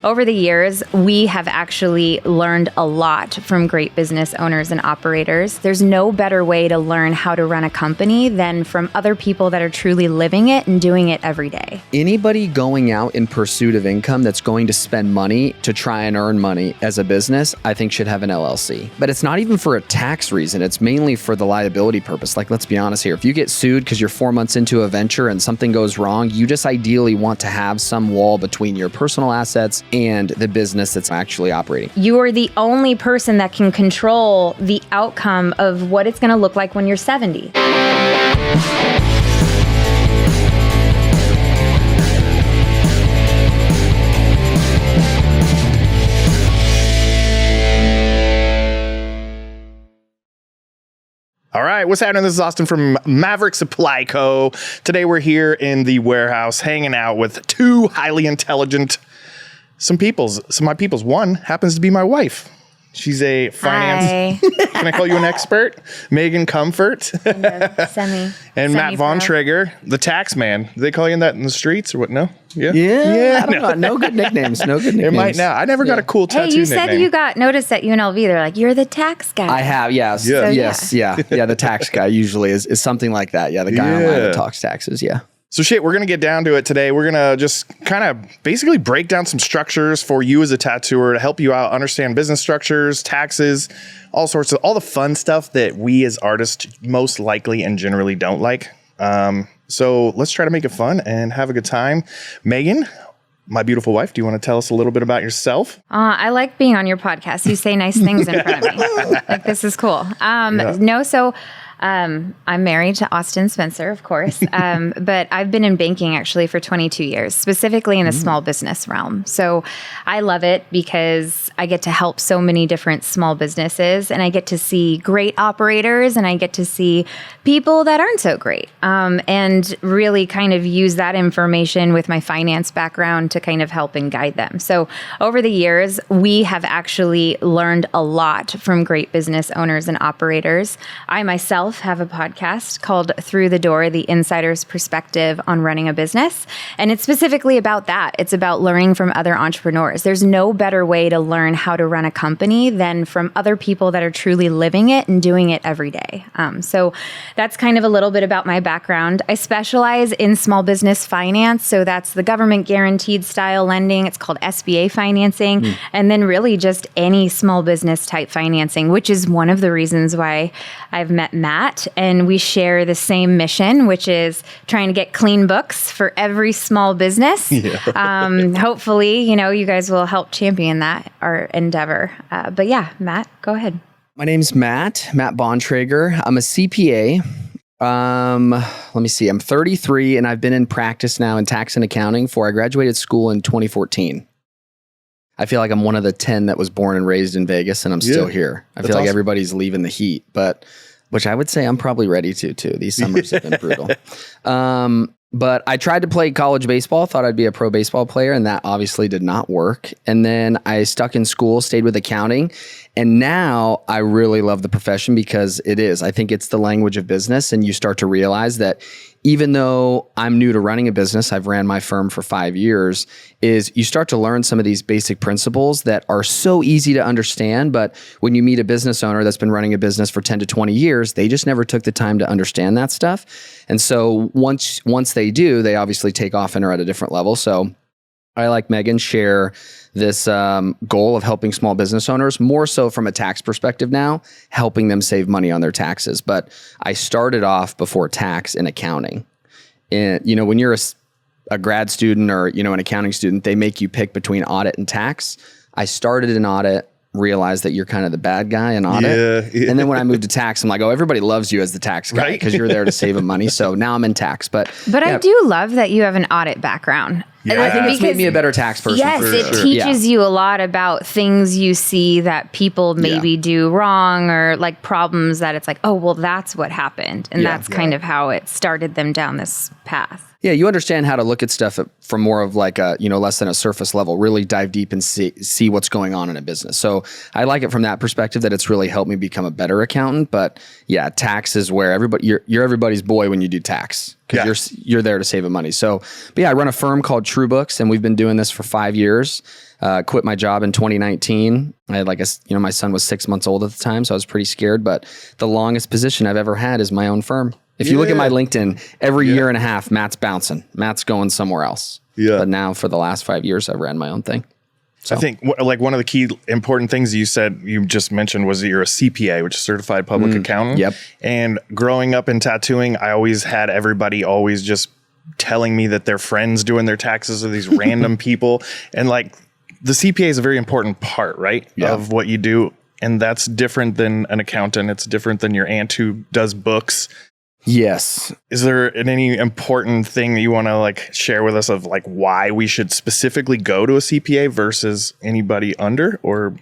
Over the years, we have actually learned a lot from great business owners and operators. There's no better way to learn how to run a company than from other people that are truly living it and doing it every day. Anybody going out in pursuit of income that's going to spend money to try and earn money as a business, I think should have an LLC. But it's not even for a tax reason. It's mainly for the liability purpose. Like, let's be honest here. If you get sued because you're 4 months into a venture and something goes wrong, you just ideally want to have some wall between your personal assets and the business that's actually operating. You are the only person that can control the outcome of what it's going to look like when you're 70. All right, what's happening? This is Austin from Maverick Supply Co. Today we're here in the warehouse hanging out with two highly intelligent some of my peoples. One happens to be my wife. She's a finance. Hi. Can I call you an expert? Megan Comfort. Semi. And Matt Bontrager, the tax man. Do they call you that in the streets or what? No? Yeah. Yeah. I don't know. No good nicknames. No good nicknames. It might now. I never got a cool tattoo Hey, you nickname. said you got noticed at UNLV. They're like, you're the tax guy. I have, yes. Yeah. So, yes. Yeah. The tax guy usually is something like that. Yeah. The guy online that talks taxes. Yeah. So we're going to get down to it today. We're going to just kind of basically break down some structures for you as a tattooer to help you out understand business structures, taxes, all the fun stuff that we as artists most likely and generally don't like. So let's try to make it fun and have a good time. Megan, my beautiful wife, do you want to tell us a little bit about yourself? I like being on your podcast. You say nice things in front of me. Like, this is cool. I'm married to Austin Spencer, of course, but I've been in banking actually for 22 years, specifically in the small business realm. So I love it because I get to help so many different small businesses, and I get to see great operators, and I get to see people that aren't so great, and really kind of use that information with my finance background to kind of help and guide them. So over the years, we have actually learned a lot from great business owners and operators. I myself have a podcast called Through the Door, The Insider's Perspective on Running a Business. And it's specifically about that. It's about learning from other entrepreneurs. There's no better way to learn how to run a company than from other people that are truly living it and doing it every day. So that's kind of a little bit about my background. I specialize in small business finance. So that's the government guaranteed style lending. It's called SBA financing. And then really just any small business type financing, which is one of the reasons why I've met Matt, and we share the same mission, which is trying to get clean books for every small business. Hopefully, you guys will help champion that, our endeavor. But yeah, Matt, go ahead. My name's Matt Bontrager. I'm a CPA. Let me see. I'm 33 and I've been in practice now in tax and accounting I graduated school in 2014. I feel like I'm one of the 10 that was born and raised in Vegas, and I'm still here. I feel like everybody's leaving the heat, which I would say I'm probably ready to too. These summers have been brutal. But I tried to play college baseball, thought I'd be a pro baseball player, and that obviously did not work. And then I stuck in school, stayed with accounting, and now I really love the profession because I think it's the language of business, and you start to realize that even though I'm new to running a business, I've ran my firm for 5 years, is you start to learn some of these basic principles that are so easy to understand. But when you meet a business owner that's been running a business for 10 to 20 years, they just never took the time to understand that stuff. And so once they do, they obviously take off and are at a different level. So I, like Megan, share this goal of helping small business owners, more so from a tax perspective now, helping them save money on their taxes. But I started off before tax in accounting. And, when you're a grad student or, an accounting student, they make you pick between audit and tax. I started in audit, realized that you're kind of the bad guy in audit. Yeah. And then when I moved to tax, I'm like, oh, everybody loves you as the tax guy because you're there to save them money. So now I'm in tax. But yeah. I do love that you have an audit background. Yeah. I think it's made me a better tax person. Yes, it teaches you a lot about things you see that people maybe do wrong, or like problems that it's like, oh, well, that's what happened. And that's kind of how it started them down this path. Yeah, you understand how to look at stuff from more of like a, less than a surface level, really dive deep and see what's going on in a business. So I like it from that perspective, that it's really helped me become a better accountant. But yeah, tax is where you're everybody's boy when you do tax. because you're there to save the money. So, but yeah, I run a firm called True Books, and we've been doing this for 5 years. Quit my job in 2019. I had my son was 6 months old at the time, so I was pretty scared. But the longest position I've ever had is my own firm. If you look at my LinkedIn, every year and a half, Matt's bouncing. Matt's going somewhere else. Yeah. But now for the last 5 years, I've ran my own thing. So. I think like one of the key important things you just mentioned was that you're a CPA, which is certified public accountant. Yep. And growing up in tattooing, I always had everybody always just telling me that their friends doing their taxes are these random people. And like the CPA is a very important part, right? Yeah. Of what you do. And that's different than an accountant. It's different than your aunt who does books. Yes. Is there any important thing that you want to like share with us of like why we should specifically go to a CPA versus anybody under or?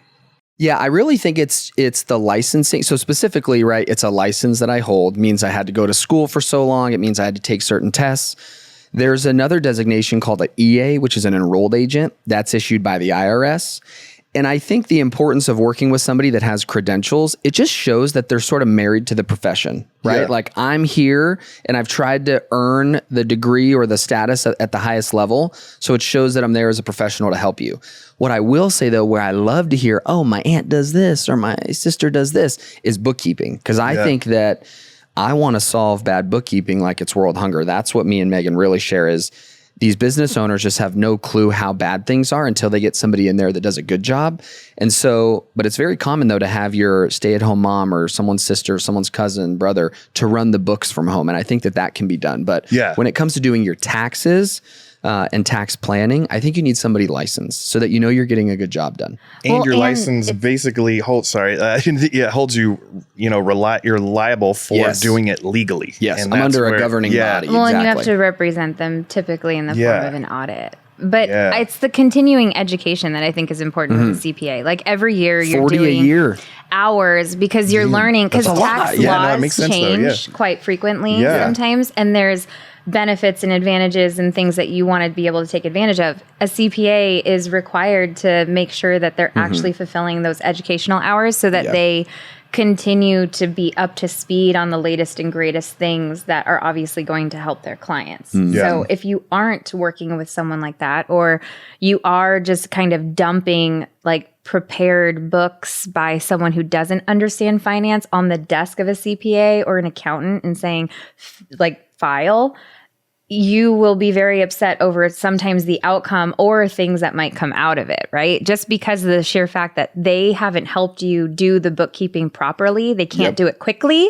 Yeah, I really think it's the licensing. So specifically, right, it's a license that I hold. It means I had to go to school for so long. It means I had to take certain tests. There's another designation called an EA, which is an enrolled agent. That's issued by the IRS. And I think the importance of working with somebody that has credentials, it just shows that they're sort of married to the profession, right? Yeah. Like I'm here and I've tried to earn the degree or the status at the highest level. So it shows that I'm there as a professional to help you. What I will say though, where I love to hear, oh, my aunt does this or my sister does this is bookkeeping. Because I think that I want to solve bad bookkeeping like it's world hunger. That's what me and Megan really share is these business owners just have no clue how bad things are until they get somebody in there that does a good job. And so, but it's very common though to have your stay-at-home mom or someone's sister, someone's cousin, brother to run the books from home. And I think that can be done. But when it comes to doing your taxes and tax planning, I think you need somebody licensed so that you know you're getting a good job done. And your license basically holds you, you're liable for doing it legally. Yes, I'm under a governing body. Well, and you have to represent them typically in the form of an audit. But it's the continuing education that I think is important with the CPA. Like every year you're doing hours because you're learning, because tax laws change quite frequently sometimes. And there's benefits and advantages and things that you want to be able to take advantage of. A CPA is required to make sure that they're actually fulfilling those educational hours so that they continue to be up to speed on the latest and greatest things that are obviously going to help their clients. So if you aren't working with someone like that, or you are just kind of dumping like prepared books by someone who doesn't understand finance on the desk of a CPA or an accountant and saying like file, you will be very upset over sometimes the outcome or things that might come out of it, right? Just because of the sheer fact that they haven't helped you do the bookkeeping properly. They can't do it quickly.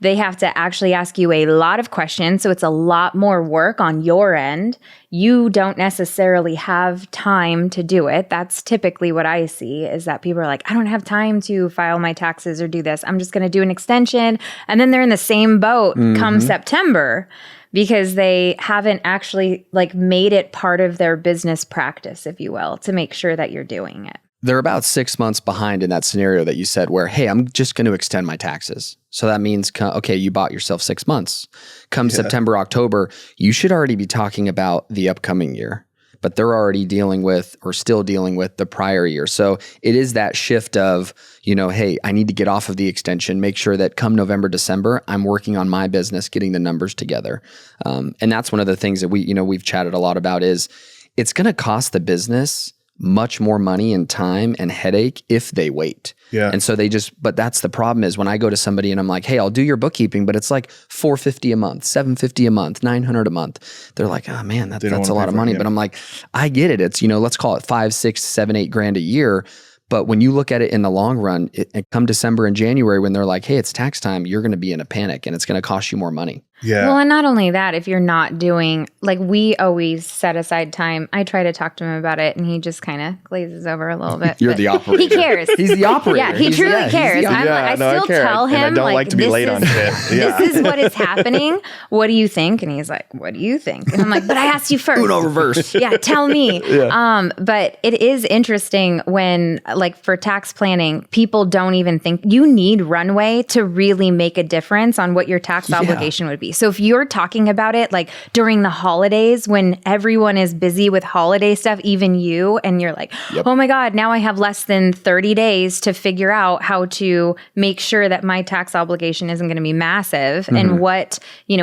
They have to actually ask you a lot of questions. So it's a lot more work on your end. You don't necessarily have time to do it. That's typically what I see is that people are like, I don't have time to file my taxes or do this. I'm just going to do an extension. And then they're in the same boat come September, because they haven't actually like made it part of their business practice, if you will, to make sure that you're doing it. They're about 6 months behind in that scenario that you said where, hey, I'm just going to extend my taxes. So that means, okay, you bought yourself 6 months. Come September, October, you should already be talking about the upcoming year. But they're already dealing with or still dealing with the prior year. So it is that shift of, hey, I need to get off of the extension, make sure that come November, December, I'm working on my business, getting the numbers together. And that's one of the things that we've chatted a lot about is it's going to cost the business much more money and time and headache if they wait. And so but that's the problem is when I go to somebody and I'm like, hey, I'll do your bookkeeping, but it's like $450 a month, $750 a month, $900 a month. They're like, oh man, that's a lot of money. But I'm like, I get it. It's, let's call it $5, $6, $7, $8 a year. But when you look at it in the long run, it come December and January when they're like, hey, it's tax time, you're going to be in a panic and it's going to cost you more money. Well, and not only that, if you're not doing, like we always set aside time. I try to talk to him about it and he just kind of glazes over a little bit. You're the operator. He cares. He's the operator. Yeah, he truly cares. I still tell him, and I don't like to be late on shit. This is what is happening. What do you think? And he's like, what do you think? And I'm like, but I asked you first. Uno reverse. Yeah, tell me. But it is interesting when, like for tax planning, people don't even think you need runway to really make a difference on what your tax obligation would be. So if you're talking about it like during the holidays when everyone is busy with holiday stuff, even you, and you're like, oh my God, now I have less than 30 days to figure out how to make sure that my tax obligation isn't going to be massive and what,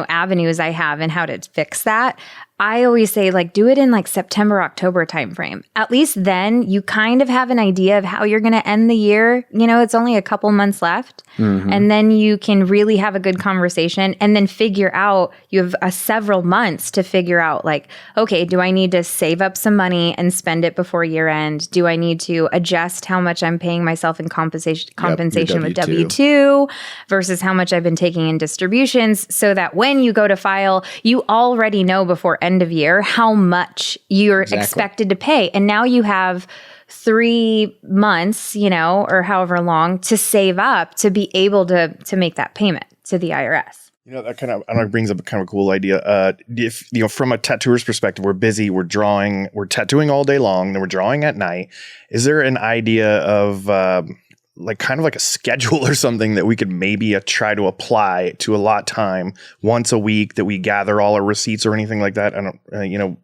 avenues I have and how to fix that. I always say like do it in like September, October timeframe. At least then you kind of have an idea of how you're going to end the year. It's only a couple months left. And then you can really have a good conversation and then figure out, you have several months to figure out like, okay, do I need to save up some money and spend it before year end? Do I need to adjust how much I'm paying myself in compensation with W-2 versus how much I've been taking in distributions, so that when you go to file, you already know before end of year how much you're expected to pay. And now you have 3 months, or however long to save up to be able to make that payment to the IRS. That kind of, I don't know, brings up a kind of a cool idea. If, from a tattooer's perspective, we're busy, we're drawing, we're tattooing all day long, then we're drawing at night. Is there an idea of kind of like a schedule or something that we could maybe try to apply to allot time once a week, that we gather all our receipts or anything like that? I don't,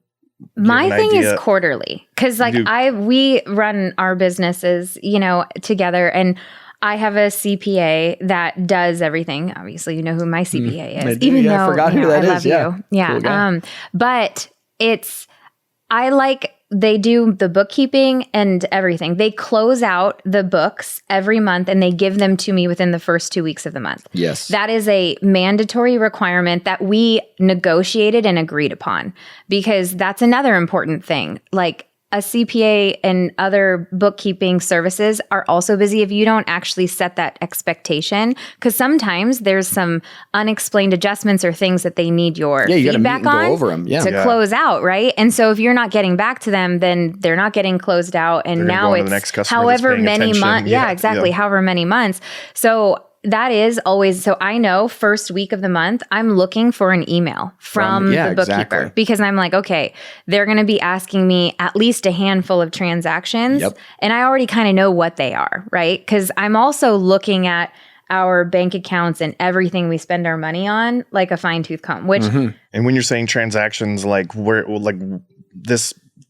my thing is quarterly, because we run our businesses, together, and I have a CPA that does everything. Obviously, you know who my CPA is, even though I forgot who that I is. love you. Yeah. Cool, but they do the bookkeeping and everything. They close out the books every month and they give them to me within the first 2 weeks of the month. Yes. That is a mandatory requirement that we negotiated and agreed upon, because that's another important thing. Like, a CPA and other bookkeeping services are also busy if you don't actually set that expectation, because sometimes there's some unexplained adjustments or things that they need your feedback on go over them. to close out, right? And so if you're not getting back to them, then they're not getting closed out, and now it's however many months. Yeah, exactly. However many months. So that is always, so I know first week of the month, I'm looking for an email from the bookkeeper, because I'm like, okay, they're going to be asking me at least a handful of transactions. And I already kind of know what they are, right? Because I'm also looking at our bank accounts and everything we spend our money on like a fine tooth comb, which. And when you're saying transactions, like where, like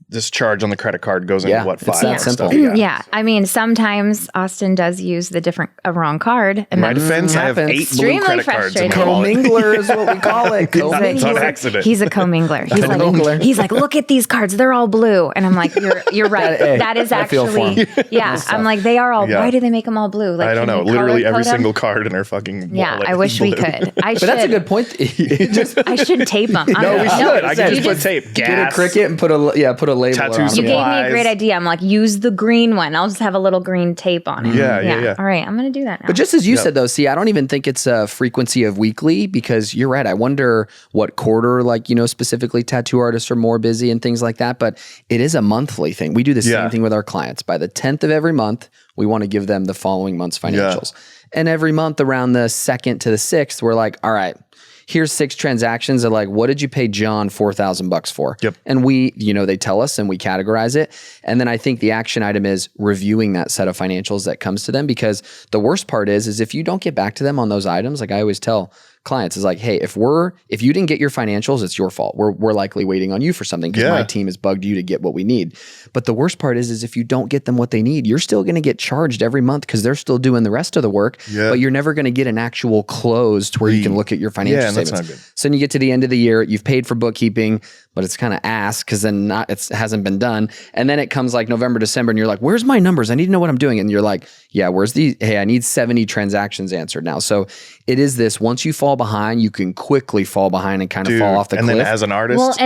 this charge on the credit card goes into what, 5? It's that simple. Yeah. I mean, sometimes Austin does use a wrong card. And in my defense, I have 8 blue credit cards in my wallet. Co-mingler is what we call it. It's on accident. He's a co-mingler. He's like, look at these cards. They're all blue. And I'm like, you're right. That is actually, I'm like, they are all, why do they make them all blue? Like, I don't know. Literally every single card in our fucking wallet. I wish we could. But that's a good point. I should tape them. No, we should. I can just put tape. Get a Cricut and put a label tattoo around it. You gave me a great idea. I'm like, use the green one. I'll just have a little green tape on it. Yeah. All right, I'm going to do that now. But just as you said, though, see, I don't even think it's a frequency of weekly, because you're right. I wonder what quarter, specifically tattoo artists are more busy and things like that. But it is a monthly thing. We do the same thing with our clients. By the 10th of every month, we want to give them the following month's financials. And every month around the 2nd to the 6th, we're like, all right, here's 6 transactions of like, what did you pay John $4,000 for? And we, they tell us and we categorize it. And then I think the action item is reviewing that set of financials that comes to them, because the worst part is if you don't get back to them on those items, like I always tell clients, is like, hey, if you didn't get your financials, it's your fault. We're likely waiting on you for something, because my team has bugged you to get what we need. But the worst part is if you don't get them what they need, you're still going to get charged every month, because they're still doing the rest of the work, but you're never going to get an actual close to where you can look at your financial statements. That's not good. So then you get to the end of the year, you've paid for bookkeeping, but it's kind of ass, because then it hasn't been done. And then it comes like November, December, and you're like, where's my numbers? I need to know what I'm doing. And you're like, yeah, hey, I need 70 transactions answered now. So it is this, once you fall behind, you can quickly fall behind and kind of fall off the cliff. And then as an artist,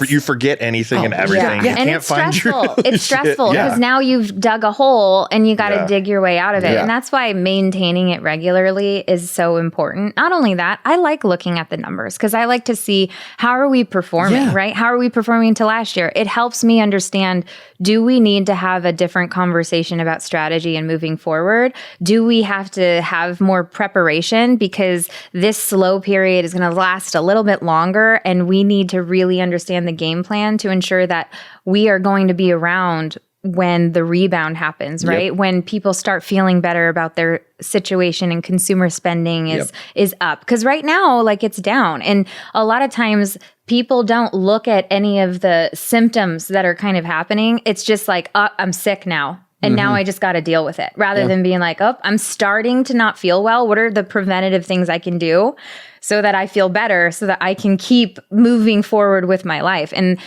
you forget anything and everything. And it's stressful. It's stressful because now you've dug a hole and you got to dig your way out of it. And that's why maintaining it regularly is so important. Not only that, I like looking at the numbers, because I like to see, how are we performing, right? How are we performing to last year? It helps me understand, do we need to have a different conversation about strategy and moving forward? Do we have to have more preparation, because this slow period is going to last a little bit longer, and we need to really understand the game plan to ensure that we are going to be around when the rebound happens, right? Yep. When people start feeling better about their situation and consumer spending is up. Because right now, like, it's down. And a lot of times people don't look at any of the symptoms that are kind of happening. It's just like, oh, I'm sick now. And now I just got to deal with it, rather than being like, oh, I'm starting to not feel well. What are the preventative things I can do so that I feel better, so that I can keep moving forward with my life? And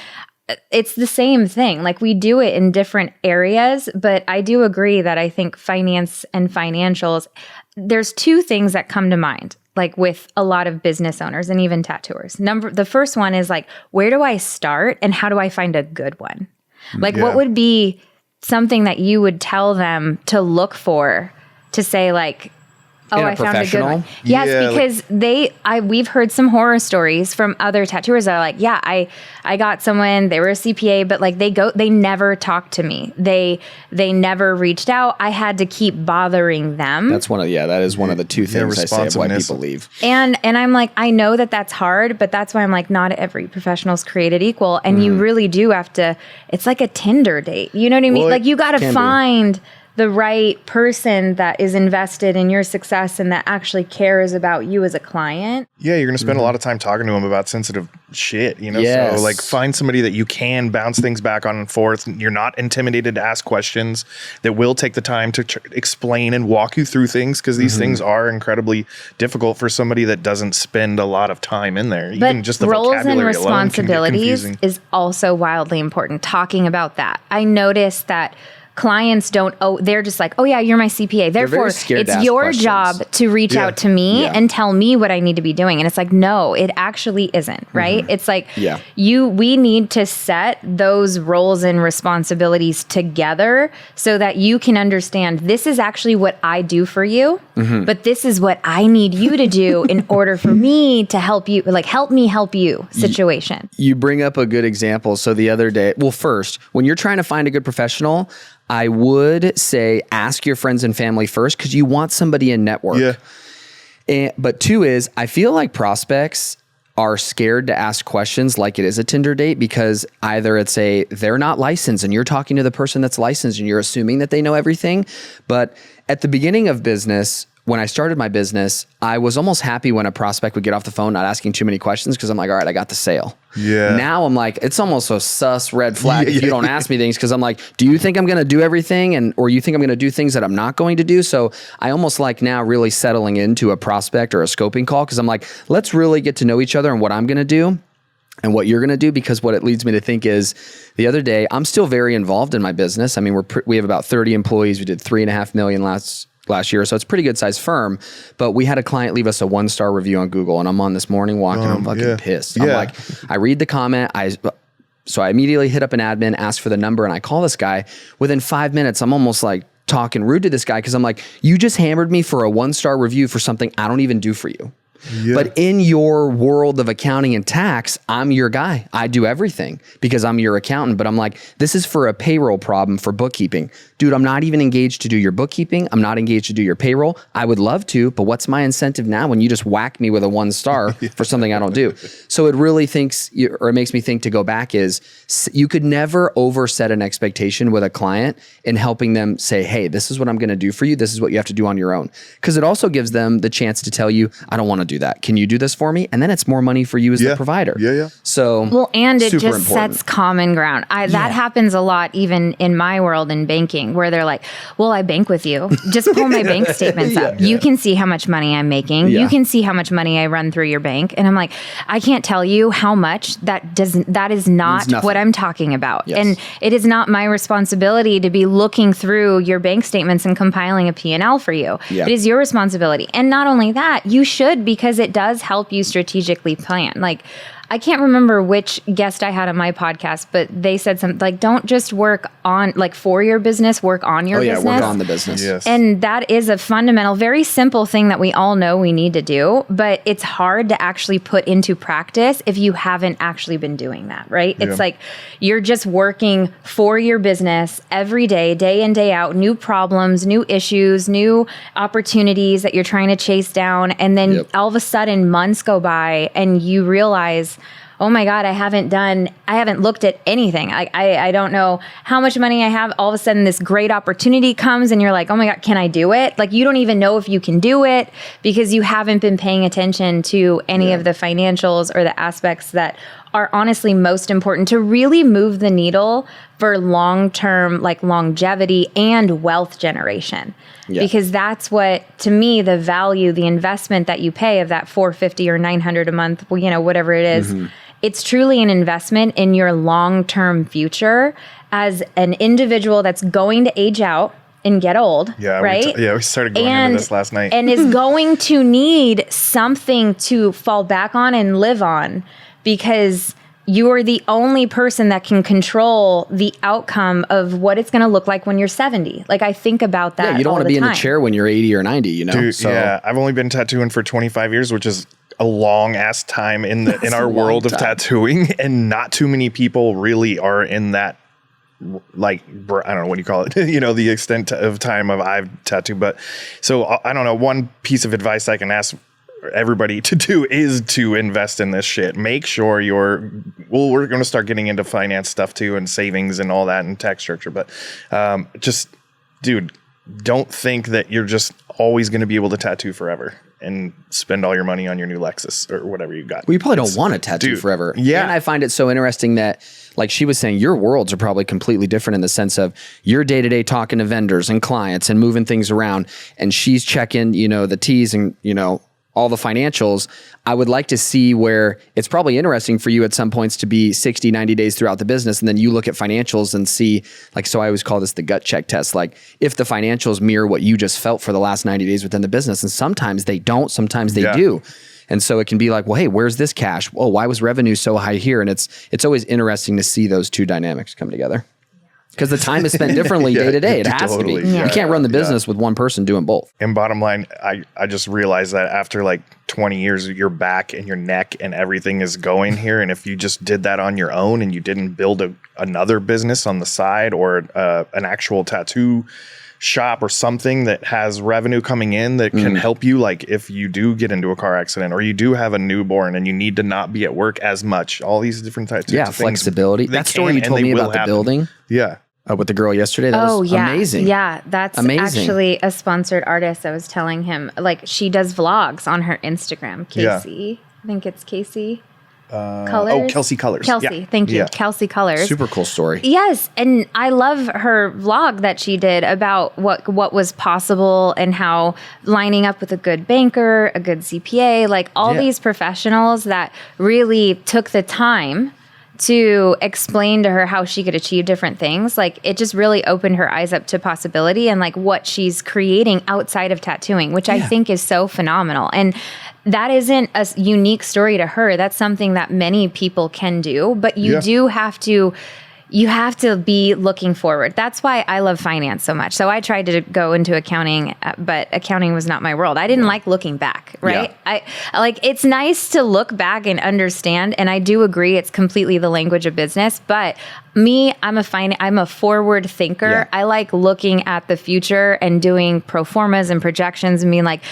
it's the same thing. Like, we do it in different areas, but I do agree that I think finance and financials, there's two things that come to mind, like with a lot of business owners and even tattooers. The first one is like, where do I start and how do I find a good one? Like, what would be something that you would tell them to look for to say, like, oh, I found a good one. Yes, because we've heard some horror stories from other tattooers that are like, yeah, I got someone, they were a CPA, but like they never talked to me. They never reached out. I had to keep bothering them. That is one of the two things I say of why people leave. And I'm like, I know that that's hard, but that's why I'm like, not every professional is created equal. And you really do have to, it's like a Tinder date. You know what I mean? Well, like, you got to find the right person that is invested in your success and that actually cares about you as a client. Yeah, you're going to spend a lot of time talking to them about sensitive shit, you know? Yes. So, like, find somebody that you can bounce things back on and forth. You're not intimidated to ask questions, that will take the time to explain and walk you through things, because these things are incredibly difficult for somebody that doesn't spend a lot of time in there. But even just the roles and vocabulary alone can get responsibilities confusing. is also wildly important. Talking about that, I noticed that clients they're just like, oh yeah, you're my CPA. Therefore, it's your job to reach out to me and tell me what I need to be doing. And it's like, no, it actually isn't, right? It's like, we need to set those roles and responsibilities together so that you can understand, this is actually what I do for you, but this is what I need you to do in order for me to help you, like, help me help you situation. You bring up a good example. So the other day, well, first, when you're trying to find a good professional, I would say ask your friends and family first, because you want somebody in network. Yeah. But two is, I feel like prospects are scared to ask questions like it is a Tinder date, because either they're not licensed and you're talking to the person that's licensed and you're assuming that they know everything. But at the beginning of business, when I started my business, I was almost happy when a prospect would get off the phone not asking too many questions, because I'm like, all right, I got the sale. Yeah. Now I'm like, it's almost a sus red flag if you don't ask me things, because I'm like, do you think I'm going to do everything, or you think I'm going to do things that I'm not going to do? So I almost like now really settling into a prospect or a scoping call, because I'm like, let's really get to know each other and what I'm going to do and what you're going to do, because what it leads me to think is, the other day, I'm still very involved in my business. I mean, we have about 30 employees. We did $3.5 million last year. So it's a pretty good sized firm, but we had a client leave us a 1-star review on Google, and I'm on this morning walking, I'm fucking pissed. I'm like, I read the comment. So I immediately hit up an admin, ask for the number, and I call this guy. Within 5 minutes, I'm almost like talking rude to this guy, because I'm like, you just hammered me for a 1-star review for something I don't even do for you. Yeah. But in your world of accounting and tax, I'm your guy. I do everything because I'm your accountant. But I'm like, this is for a payroll problem for bookkeeping. Dude, I'm not even engaged to do your bookkeeping. I'm not engaged to do your payroll. I would love to, but what's my incentive now when you just whack me with a 1-star for something I don't do? So it really it makes me think to go back is, you could never overset an expectation with a client in helping them say, hey, this is what I'm going to do for you. This is what you have to do on your own. Because it also gives them the chance to tell you, I don't want to do that. Can you do this for me? And then it's more money for you as the provider. Yeah. So, well, and it just sets common ground. That happens a lot, even in my world in banking, where they're like, well, I bank with you. Just pull my bank statements up. You can see how much money I'm making. You can see how much money I run through your bank. And I'm like, I can't tell you how much that is not what I'm talking about. Yes. And it is not my responsibility to be looking through your bank statements and compiling a P&L for you. It is your responsibility. And not only that, you should, because it does help you strategically plan. Like, I can't remember which guest I had on my podcast, but they said something like, don't just work on, like, for your business, work on your business. Work on the business. Yes. And that is a fundamental, very simple thing that we all know we need to do, but it's hard to actually put into practice if you haven't actually been doing that, right? It's like, you're just working for your business every day in, day out, new problems, new issues, new opportunities that you're trying to chase down. And then all of a sudden months go by and you realize, oh my God, I haven't looked at anything. I don't know how much money I have. All of a sudden this great opportunity comes and you're like, oh my God, can I do it? Like, you don't even know if you can do it because you haven't been paying attention to any of the financials or the aspects that are honestly most important to really move the needle for long-term, like longevity and wealth generation. Yeah. Because that's what, to me, the value, the investment that you pay of that $450 or $900 a month, you know, whatever it is, it's truly an investment in your long-term future as an individual that's going to age out and get old, right? We started going into this last night. And is going to need something to fall back on and live on, because you are the only person that can control the outcome of what it's going to look like when you're 70. Like, I think about that. Yeah, you don't want to be in a chair when you're 80 or 90, you know? Dude, yeah, I've only been tattooing for 25 years, which is a long ass time in our world of tattooing, and not too many people really are in that, like, I don't know what you call it, you know, the extent of time of I've tattooed. But so I don't know, one piece of advice I can ask everybody to do is to invest in this shit. Make sure we're going to start getting into finance stuff too, and savings and all that, and tax structure. But just, dude, don't think that you're just always going to be able to tattoo forever and spend all your money on your new Lexus or whatever you got. Well, you probably don't want to tattoo forever. Yeah. And I find it so interesting that, like she was saying, your worlds are probably completely different in the sense of your day-to-day talking to vendors and clients and moving things around. And she's checking, you know, the T's and, you know, all the financials. I would like to see where it's probably interesting for you at some points to be 60, 90 days throughout the business. And then you look at financials and see, like, so I always call this the gut check test. Like, if the financials mirror what you just felt for the last 90 days within the business, and sometimes they don't, sometimes they do. And so it can be like, well, hey, where's this cash? Oh, why was revenue so high here? And it's always interesting to see those two dynamics come together. Because the time is spent differently day to day. It has to be. Yeah. You can't run the business with one person doing both. And bottom line, I just realized that after like 20 years, your back and your neck and everything is going here. And if you just did that on your own and you didn't build another business on the side, or an actual tattoo shop or something that has revenue coming in that can help you, like if you do get into a car accident or you do have a newborn and you need to not be at work as much, all these different types of things. Flexibility. That story you told me about the building. Yeah. With the girl yesterday, that was amazing. Yeah, that's amazing. Actually a sponsored artist. I was telling him, like, she does vlogs on her Instagram. Casey, I think it's Casey Colors. Oh, Kelsey Colors. Kelsey, thank you. Kelsey Colors. Super cool story. Yes, and I love her vlog that she did about what was possible and how lining up with a good banker, a good CPA, like all these professionals that really took the time to explain to her how she could achieve different things. Like, it just really opened her eyes up to possibility and like what she's creating outside of tattooing, which I think is so phenomenal. And that isn't a unique story to her. That's something that many people can do, but you do have to, you have to be looking forward. That's why I love finance so much. So I tried to go into accounting, but accounting was not my world. I didn't like looking back, right? I like, it's nice to look back and understand. And I do agree it's completely the language of business, but me, I'm a forward thinker. Yeah. I like looking at the future and doing pro formas and projections and being like,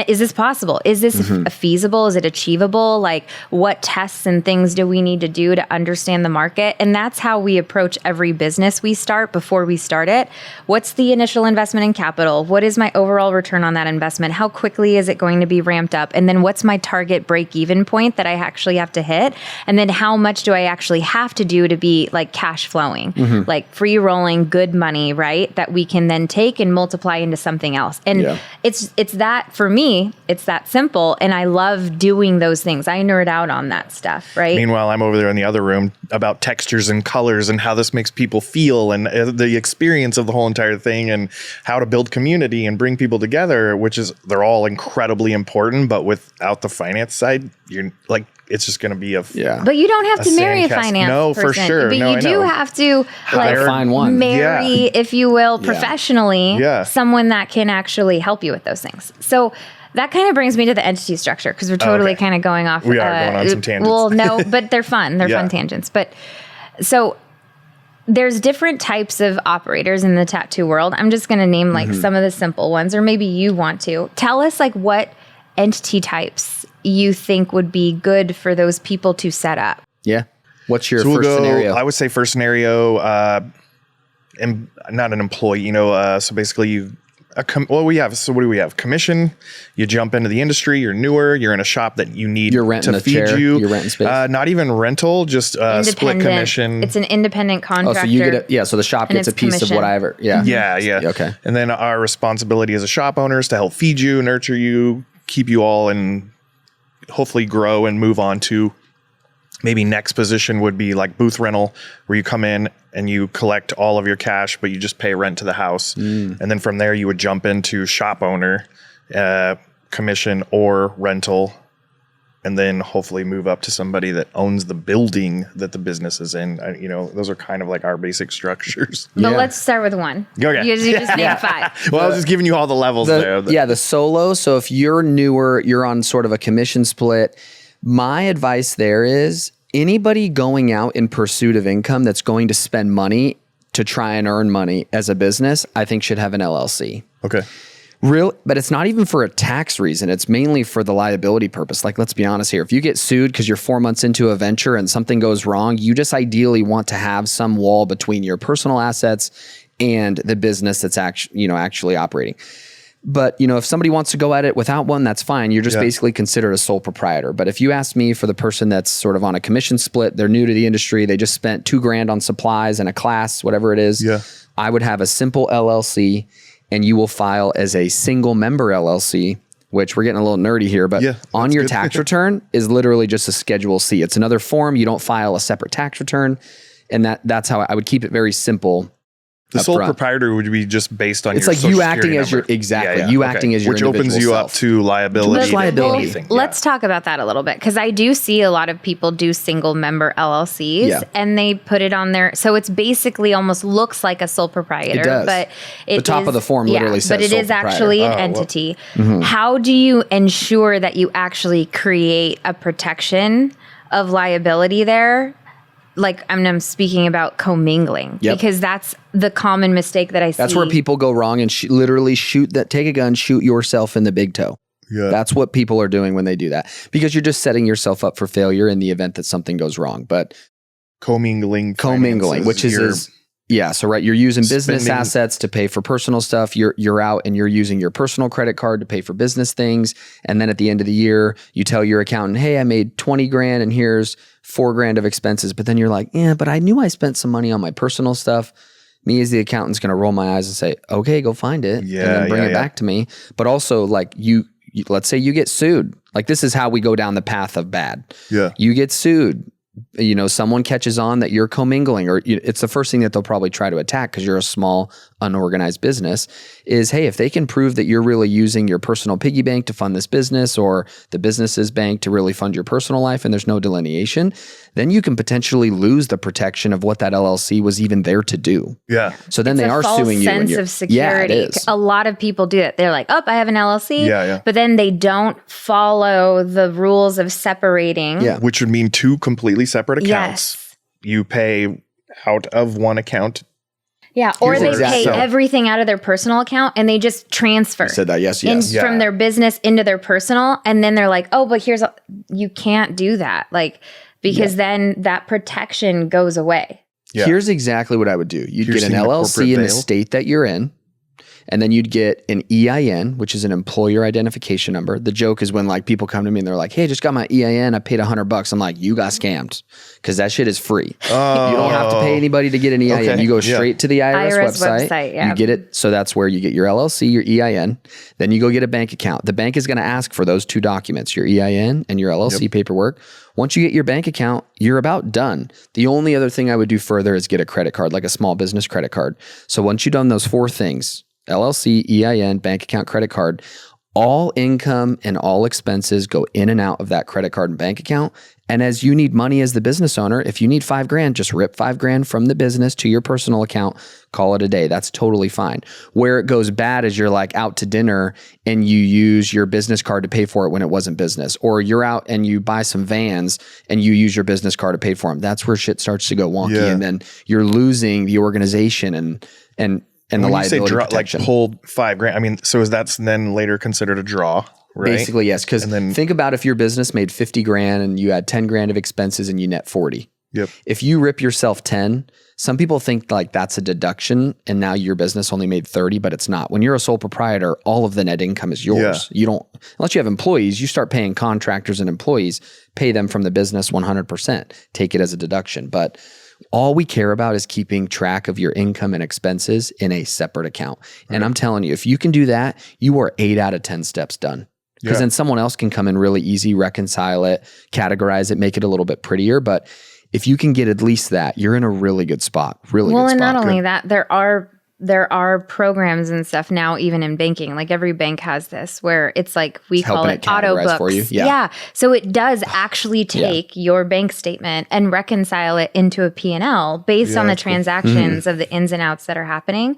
is this possible? Is this feasible? Is it achievable? Like, what tests and things do we need to do to understand the market? And that's how we approach every business we start before we start it. What's the initial investment in capital? What is my overall return on that investment? How quickly is it going to be ramped up? And then what's my target break-even point that I actually have to hit? And then how much do I actually have to do to be like cash flowing, like free rolling good money, right? That we can then take and multiply into something else. And it's that, for me, it's that simple. And I love doing those things. I nerd out on that stuff, right? Meanwhile, I'm over there in the other room about textures and colors and how this makes people feel and the experience of the whole entire thing and how to build community and bring people together, which is, they're all incredibly important, but without the finance side, you're like, it's just going to be But you don't have to marry a finance person. For sure. But you do have to find one. Marry, if you will, professionally, someone that can actually help you with those things. So that kind of brings me to the entity structure, because we're totally kind of going off. We are going on some tangents. Well, no, but they're fun. They're fun tangents. But so there's different types of operators in the tattoo world. I'm just going to name like some of the simple ones, or maybe you want to. Tell us like what entity types you think would be good for those people to set up. Yeah. What's your So we'll first scenario? I would say first scenario, not an employee, so basically what do we have? Commission. You jump into the industry. You're newer. You're in a shop that you need You're renting to a feed chair, you. you're renting space. Not even rental, just split commission. It's an independent Oh, contractor. so you get so the shop and gets a it's piece of commission. whatever. Yeah. Yeah. Okay. And then our responsibility as a shop owner is to help feed you, nurture you, keep you all, and hopefully grow and move on to maybe next position would be like booth rental, where you come in and you collect all of your cash, but you just pay rent to the house. And then from there you would jump into shop owner, commission or rental, and then hopefully move up to somebody that owns the building that the business is in. Those are kind of like our basic structures. But Yeah. let's start with one. Okay. You just named 5. Well, I was just giving you all the levels there. The solo. So if you're newer, you're on sort of a commission split. My advice there is anybody going out in pursuit of income that's going to spend money to try and earn money as a business, I think should have an LLC. Okay. But it's not even for a tax reason. It's mainly for the liability purpose. Like, let's be honest here. If you get sued because you're 4 months into a venture and something goes wrong, you just ideally want to have some wall between your personal assets and the business that's actually operating. But, if somebody wants to go at it without one, that's fine. You're just basically considered a sole proprietor. But if you ask me, for the person that's sort of on a commission split, they're new to the industry, they just spent $2,000 on supplies and a class, whatever it is, I would have a simple LLC, and you will file as a single member LLC, which we're getting a little nerdy here, but on your tax return is literally just a Schedule C. It's another form. You don't file a separate tax return. And that's how I would keep it very simple. The sole proprietor would be just based on it's your like social you security acting as your number. you acting as your which opens individual you self. up to liability. Liability. Let's talk about that a little bit, because I do see a lot of people do single member LLCs and they put it on there. So it's basically almost looks like a sole proprietor. It does. But the top of the form literally says but it sole is proprietor. actually an entity. How do you ensure that you actually create a protection of liability there? Like, I'm speaking about commingling, because that's the common mistake that I see. That's where people go wrong and literally take a gun, shoot yourself in the big toe. Yeah. That's what people are doing when they do that, because you're just setting yourself up for failure in the event that something goes wrong. But commingling, which is so right, you're using business assets to pay for personal stuff. You're out and you're using your personal credit card to pay for business things, and then at the end of the year, you tell your accountant, "Hey, I made $20,000 and here's $4,000 of expenses." But then you're like, "Yeah, but I knew I spent some money on my personal stuff." Me as the accountant's going to roll my eyes and say, "Okay, go find it and then bring it back to me." But also, like you, let's say you get sued. Like, this is how we go down the path of bad. Yeah, you get sued. Someone catches on that you're commingling, or it's the first thing that they'll probably try to attack, because you're a small, unorganized business, is, hey, if they can prove that you're really using your personal piggy bank to fund this business, or the business's bank to really fund your personal life, and there's no delineation, then you can potentially lose the protection of what that LLC was even there to do. Yeah. So then they are suing you. Sense of security. Yeah, it is. A lot of people do it. They're like, "Oh, I have an LLC." But then they don't follow the rules of separating. Yeah. Which would mean 2 completely separate accounts. You pay out of one account. Yeah, or they pay everything out of their personal account and they just transfer. You said that, yes. From their business into their personal, and then they're like, "Oh, but you can't do that." Like, because then that protection goes away. Yeah. Here's exactly what I would do. You'd get an LLC in the state that you're in, and then you'd get an EIN, which is an employer identification number. The joke is when like people come to me and they're like, "Hey, I just got my EIN. I paid $100. I'm like, "You got scammed," because that shit is free. You don't have to pay anybody to get an EIN. Okay. You go straight to the IRS website. You get it. So that's where you get your LLC, your EIN. Then you go get a bank account. The bank is going to ask for those 2 documents, your EIN and your LLC paperwork. Once you get your bank account, you're about done. The only other thing I would do further is get a credit card, like a small business credit card. So once you've done those 4 things, LLC, EIN, bank account, credit card, all income and all expenses go in and out of that credit card and bank account. And as you need money as the business owner, if you need $5,000, just rip $5,000 from the business to your personal account, call it a day. That's totally fine. Where it goes bad is you're like out to dinner and you use your business card to pay for it when it wasn't business, or you're out and you buy some vans and you use your business card to pay for them. That's where shit starts to go wonky, and then you're losing the organization and the liability protection. Like pulled $5,000. I mean, so is that then later considered a draw? right? Basically, yes. Because then think about if your business made 50 grand and you had 10 grand of expenses and you net 40. Yep. If you rip yourself 10, some people think like that's a deduction and now your business only made 30, but it's not. When you're a sole proprietor, all of the net income is yours. You don't, unless you have employees, you start paying contractors and employees, pay them from the business 100%, take it as a deduction. But all we care about is keeping track of your income and expenses in a separate account. And I'm telling you, if you can do that, you are 8 out of 10 steps done. Because then someone else can come in really easy, reconcile it, categorize it, make it a little bit prettier. But if you can get at least that, you're in a really good spot. Really good spot. Well, and not only that, there are programs and stuff now, even in banking. Like every bank has this, where it's like we call it auto books. For you. Yeah. So it does actually take your bank statement and reconcile it into a P&L based on the transactions of the ins and outs that are happening.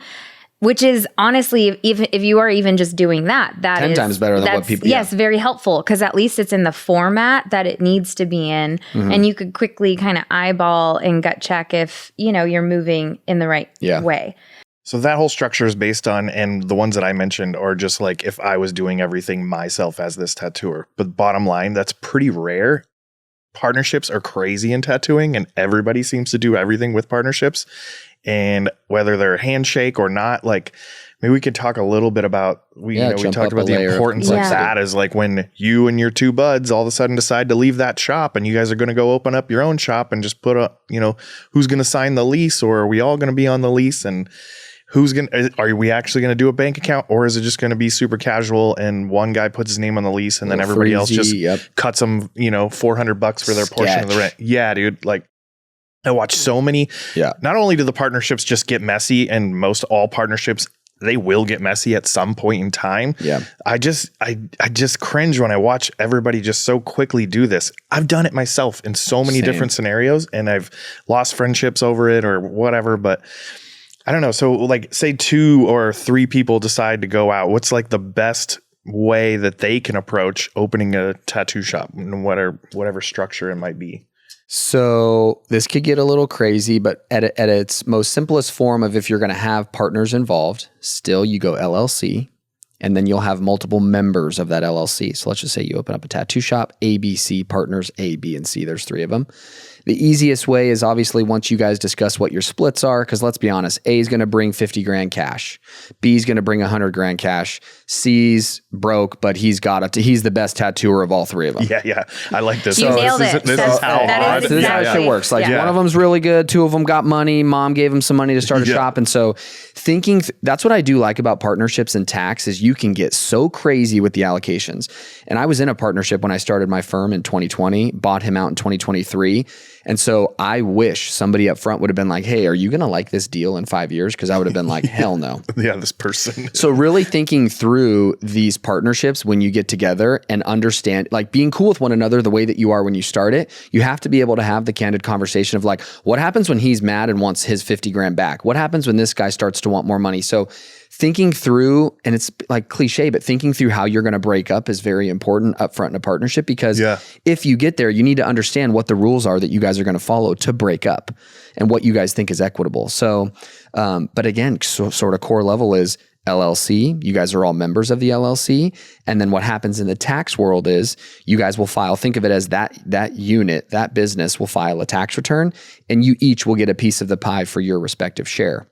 Which is honestly, even if you are even just doing that, 10 times better than what people. Yes, very helpful, because at least it's in the format that it needs to be in, and you could quickly kind of eyeball and gut check if you're moving in the right way. So that whole structure is based on, and the ones that I mentioned are just like if I was doing everything myself as this tattooer. But bottom line, that's pretty rare. Partnerships are crazy in tattooing, and everybody seems to do everything with partnerships. And whether they're a handshake or not, like maybe we could talk a little bit about, we talked about the importance of that is like when you and your two buds all of a sudden decide to leave that shop and you guys are going to go open up your own shop and just put up, who's going to sign the lease, or are we all going to be on the lease, and are we actually going to do a bank account, or is it just going to be super casual and one guy puts his name on the lease and then everybody else just cuts them, $400 for their portion of the rent. Yeah, dude. Like, I watch so many. Yeah. Not only do the partnerships just get messy, and most all partnerships, they will get messy at some point in time. Yeah. I just cringe when I watch everybody just so quickly do this. I've done it myself in so many different scenarios, and I've lost friendships over it or whatever, but I don't know. So like say 2 or 3 people decide to go out. What's like the best way that they can approach opening a tattoo shop, whatever structure it might be? So this could get a little crazy, but at its most simplest form of if you're going to have partners involved, still you go LLC, and then you'll have multiple members of that LLC. So let's just say you open up a tattoo shop, ABC partners, A, B, and C. There's 3 of them. The easiest way is obviously once you guys discuss what your splits are, because let's be honest, A is going to bring 50 grand cash. B is going to bring 100 grand cash. C's broke, but he's the best tattooer of all 3 of them. Yeah. I like this. You nailed it. This is how shit works. Like one of them's really good. 2 of them got money. Mom gave them some money to start a shop. And so that's what I do like about partnerships and tax is you can get so crazy with the allocations. And I was in a partnership when I started my firm in 2020, bought him out in 2023. And so I wish somebody up front would have been like, hey, are you going to like this deal in 5 years? Because I would have been like, hell no. Yeah, this person. So really thinking through these partnerships when you get together and understand, like being cool with one another the way that you are when you start it, you have to be able to have the candid conversation of like, what happens when he's mad and wants his 50 grand back? What happens when this guy starts to want more money? So thinking through, and it's like cliche, but thinking through how you're going to break up is very important upfront in a partnership, because if you get there, you need to understand what the rules are that you guys are going to follow to break up and what you guys think is equitable. So, but again, sort of core level is LLC. You guys are all members of the LLC. And then what happens in the tax world is you guys will file, think of it as that unit, that business will file a tax return, and you each will get a piece of the pie for your respective share.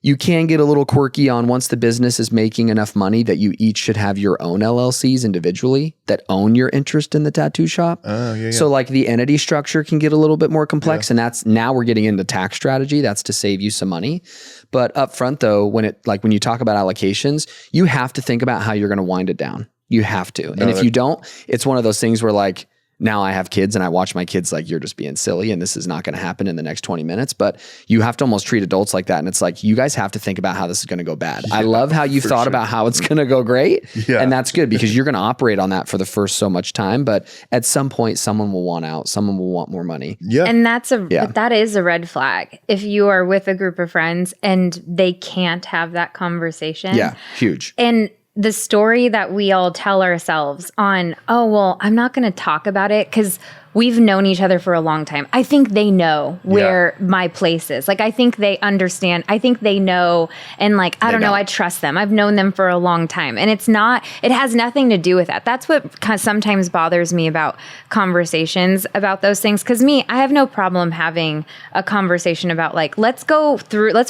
You can get a little quirky on once the business is making enough money that you each should have your own LLCs individually that own your interest in the tattoo shop. So like the entity structure can get a little bit more complex, and that's now we're getting into tax strategy. That's to save you some money. But up front though, when you talk about allocations, you have to think about how you're going to wind it down. You have to. And if you don't, it's one of those things where like, now I have kids and I watch my kids like, you're just being silly and this is not going to happen in the next 20 minutes. But you have to almost treat adults like that. And it's like, you guys have to think about how this is going to go bad. I love how you've thought about how it's going to go great. And that's good because you're going to operate on that for the first so much time. But at some point, someone will want out. Someone will want more money. And that is a red flag. If you are with a group of friends and they can't have that conversation. Yeah, huge. And the story that we all tell ourselves on, oh, well, I'm not going to talk about it because we've known each other for a long time. I think they know where my place is. Like, I think they understand. I think they know. And like, I don't know, I trust them. I've known them for a long time. And it has nothing to do with that. That's what kind of sometimes bothers me about conversations about those things. Cause I have no problem having a conversation about like, let's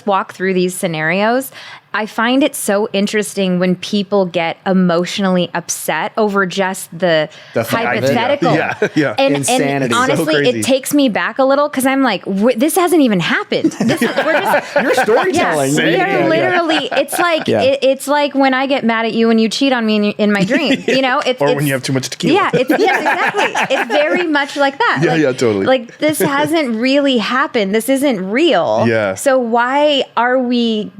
walk through these scenarios. I find it so interesting when people get emotionally upset over just the hypothetical. And insanity. And honestly, it takes me back a little because I'm like, this hasn't even happened. You're storytelling. We are literally. It's like it's like when I get mad at you when you cheat on me in my dream. You know, or when you have too much tequila. Yeah, exactly. It's very much like that. Totally. Like this hasn't really happened. This isn't real. Yeah. So why are we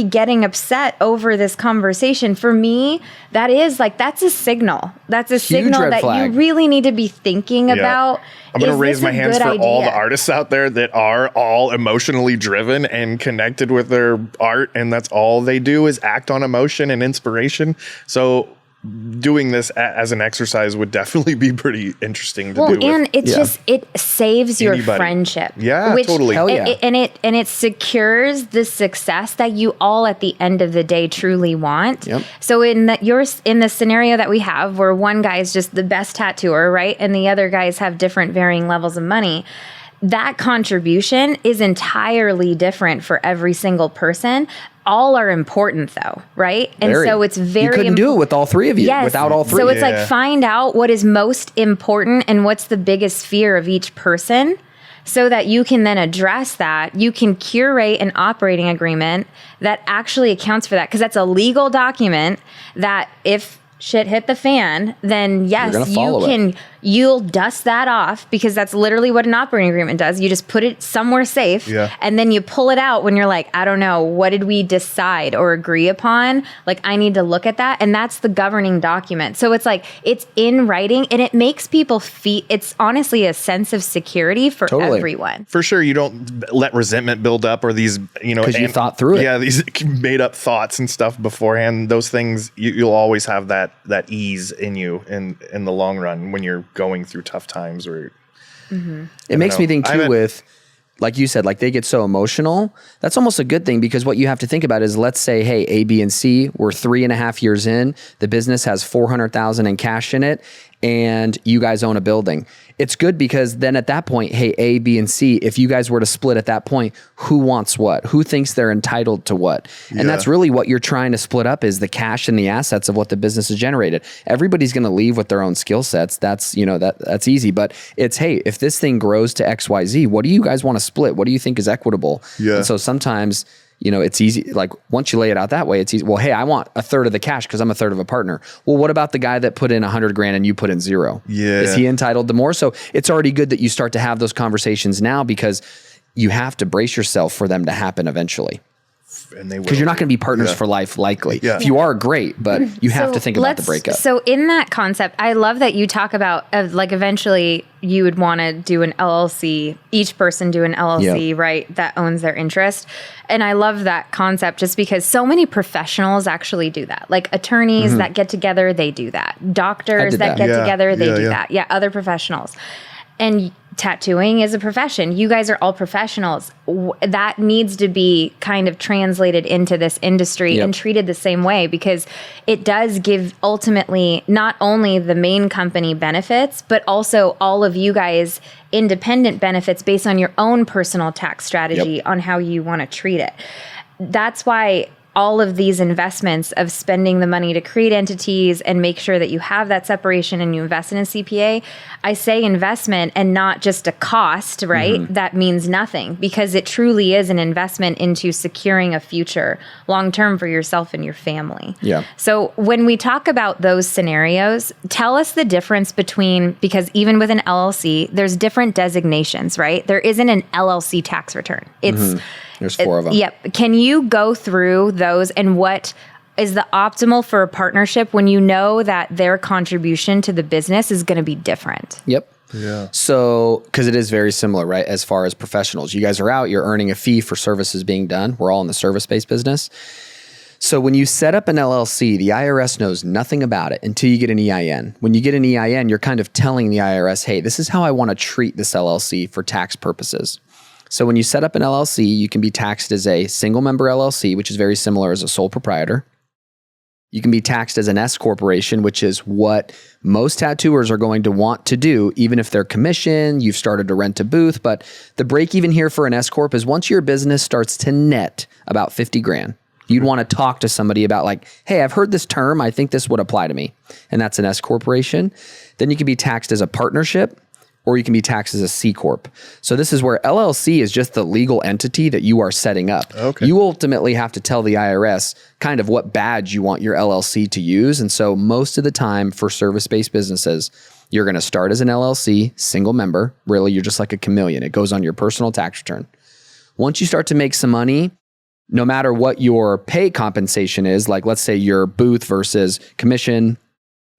getting upset over this conversation? For me, that's a signal. That's a signal that you really need to be thinking about. I'm going to raise my hands for all the artists out there that are all emotionally driven and connected with their art. And that's all they do is act on emotion and inspiration. So doing this as an exercise would definitely be pretty interesting to do. And it saves your friendship. Yeah, totally. Hell yeah. And it secures the success that you all at the end of the day truly want. Yep. So in the scenario that we have where one guy is just the best tattooer, right? And the other guys have different varying levels of money. That contribution is entirely different for every single person. All are important though, right? And so it's very... You couldn't do it with all three of you, without all three. So it's like find out what is most important and what's the biggest fear of each person so that you can then address that. You can curate an operating agreement that actually accounts for that because that's a legal document that if shit hit the fan, then yes, you'll dust that off because that's literally what an operating agreement does. You just put it somewhere safe and then you pull it out when you're like, I don't know, what did we decide or agree upon? Like, I need to look at that. And that's the governing document. So it's like, it's in writing and it makes people feel, it's honestly a sense of security for everyone. For sure. You don't let resentment build up or these, because you thought through it. Yeah. These made up thoughts and stuff beforehand. Those things, you'll always have that ease in you in the long run when you're going through tough times or it makes me think too with like you said, like they get so emotional. That's almost a good thing because what you have to think about is let's say, hey, A, B, and C, we're 3.5 years in, the business has $400,000 in cash in it and you guys own a building. It's good because then at that point, hey, A, B, and C, if you guys were to split at that point, who wants what? Who thinks they're entitled to what? And that's really what you're trying to split up is the cash and the assets of what the business has generated. Everybody's going to leave with their own skill sets. That's, that's easy, but it's, hey, if this thing grows to X, Y, Z, what do you guys want to split? What do you think is equitable? Yeah. And so sometimes, it's easy. Like once you lay it out that way, it's easy. Well, hey, I want a third of the cash because I'm a third of a partner. Well, what about the guy that put in $100,000 and you put in $0? Yeah. Is he entitled to more? So it's already good that you start to have those conversations now because you have to brace yourself for them to happen eventually. Because you're not going to be partners for life, likely. Yeah. If you are, great, but you have to think about the breakup. So in that concept, I love that you talk about like eventually you would want to do an LLC, each person do an LLC, right, that owns their interest. And I love that concept just because so many professionals actually do that. Like attorneys that get together, they do that. Doctors that get together, they do that. Yeah, other professionals. And tattooing is a profession. You guys are all professionals. That needs to be kind of translated into this industry and treated the same way because it does give ultimately not only the main company benefits, but also all of you guys independent benefits based on your own personal tax strategy on how you want to treat it. That's why all of these investments of spending the money to create entities and make sure that you have that separation and you invest in a CPA, I say investment and not just a cost, right? That means nothing because it truly is an investment into securing a future long-term for yourself and your family. Yeah. So when we talk about those scenarios, tell us the difference between, because even with an LLC, there's different designations, right? There isn't an LLC tax return. It's There's 4 of them. Yep. Can you go through those and what is the optimal for a partnership when you know that their contribution to the business is going to be different? Yep. Yeah. So, because it is very similar, right? As far as professionals, you guys are out, you're earning a fee for services being done. We're all in the service-based business. So when you set up an LLC, the IRS knows nothing about it until you get an EIN. When you get an EIN, you're kind of telling the IRS, hey, this is how I want to treat this LLC for tax purposes. So when you set up an LLC, you can be taxed as a single member LLC, which is very similar as a sole proprietor. You can be taxed as an S corporation, which is what most tattooers are going to want to do, even if they're commissioned, you've started to rent a booth. But the break even here for an S corp is once your business starts to net about 50 grand, you'd want to talk to somebody about like, hey, I've heard this term. I think this would apply to me. And that's an S corporation. Then you can be taxed as a partnership, or you can be taxed as a C corp. So this is where LLC is just the legal entity that you are setting up. Okay. You ultimately have to tell the IRS kind of what badge you want your LLC to use. And so most of the time for service-based businesses, you're going to start as an LLC, single member. Really, you're just like a chameleon. It goes on your personal tax return. Once you start to make some money, no matter what your pay compensation is, like let's say your booth versus commission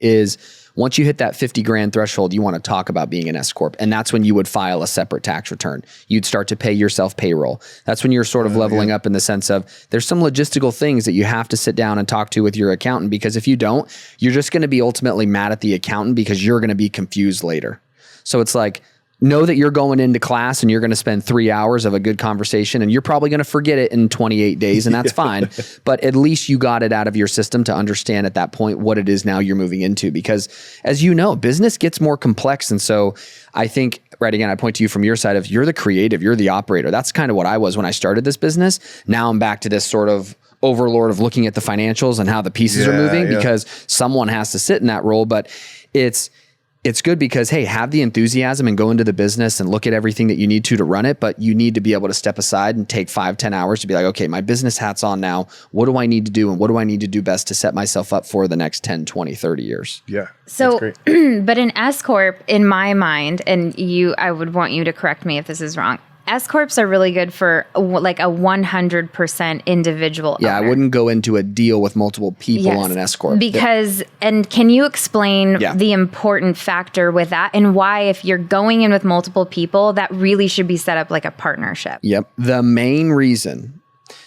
is, once you hit that 50 grand threshold, you want to talk about being an S corp. And that's when you would file a separate tax return. You'd start to pay yourself payroll. That's when you're sort of leveling up in the sense of there's some logistical things that you have to sit down and talk to with your accountant, because if you don't, you're just going to be ultimately mad at the accountant because you're going to be confused later. So it's like, know that you're going into class and you're going to spend 3 hours of a good conversation, and you're probably going to forget it in 28 days, and that's fine. But at least you got it out of your system to understand at that point what it is now you're moving into. Because as you know, business gets more complex. And so I think, right, again, I point to you from your side of you're the creative, you're the operator. That's kind of what I was when I started this business. Now I'm back to this sort of overlord of looking at the financials and how the pieces are moving because someone has to sit in that role. But it's good because, hey, have the enthusiasm and go into the business and look at everything that you need to run it. But you need to be able to step aside and take 5-10 hours to be like, okay, my business hat's on now. What do I need to do? And what do I need to do best to set myself up for the next 10, 20, 30 years? Yeah. So, but an S corp in my mind, and I would want you to correct me if this is wrong. S corps are really good for like a 100% individual owner. I wouldn't go into a deal with multiple people on an S corp. Because, and can you explain the important factor with that and why, if you're going in with multiple people, that really should be set up like a partnership? Yep. The main reason.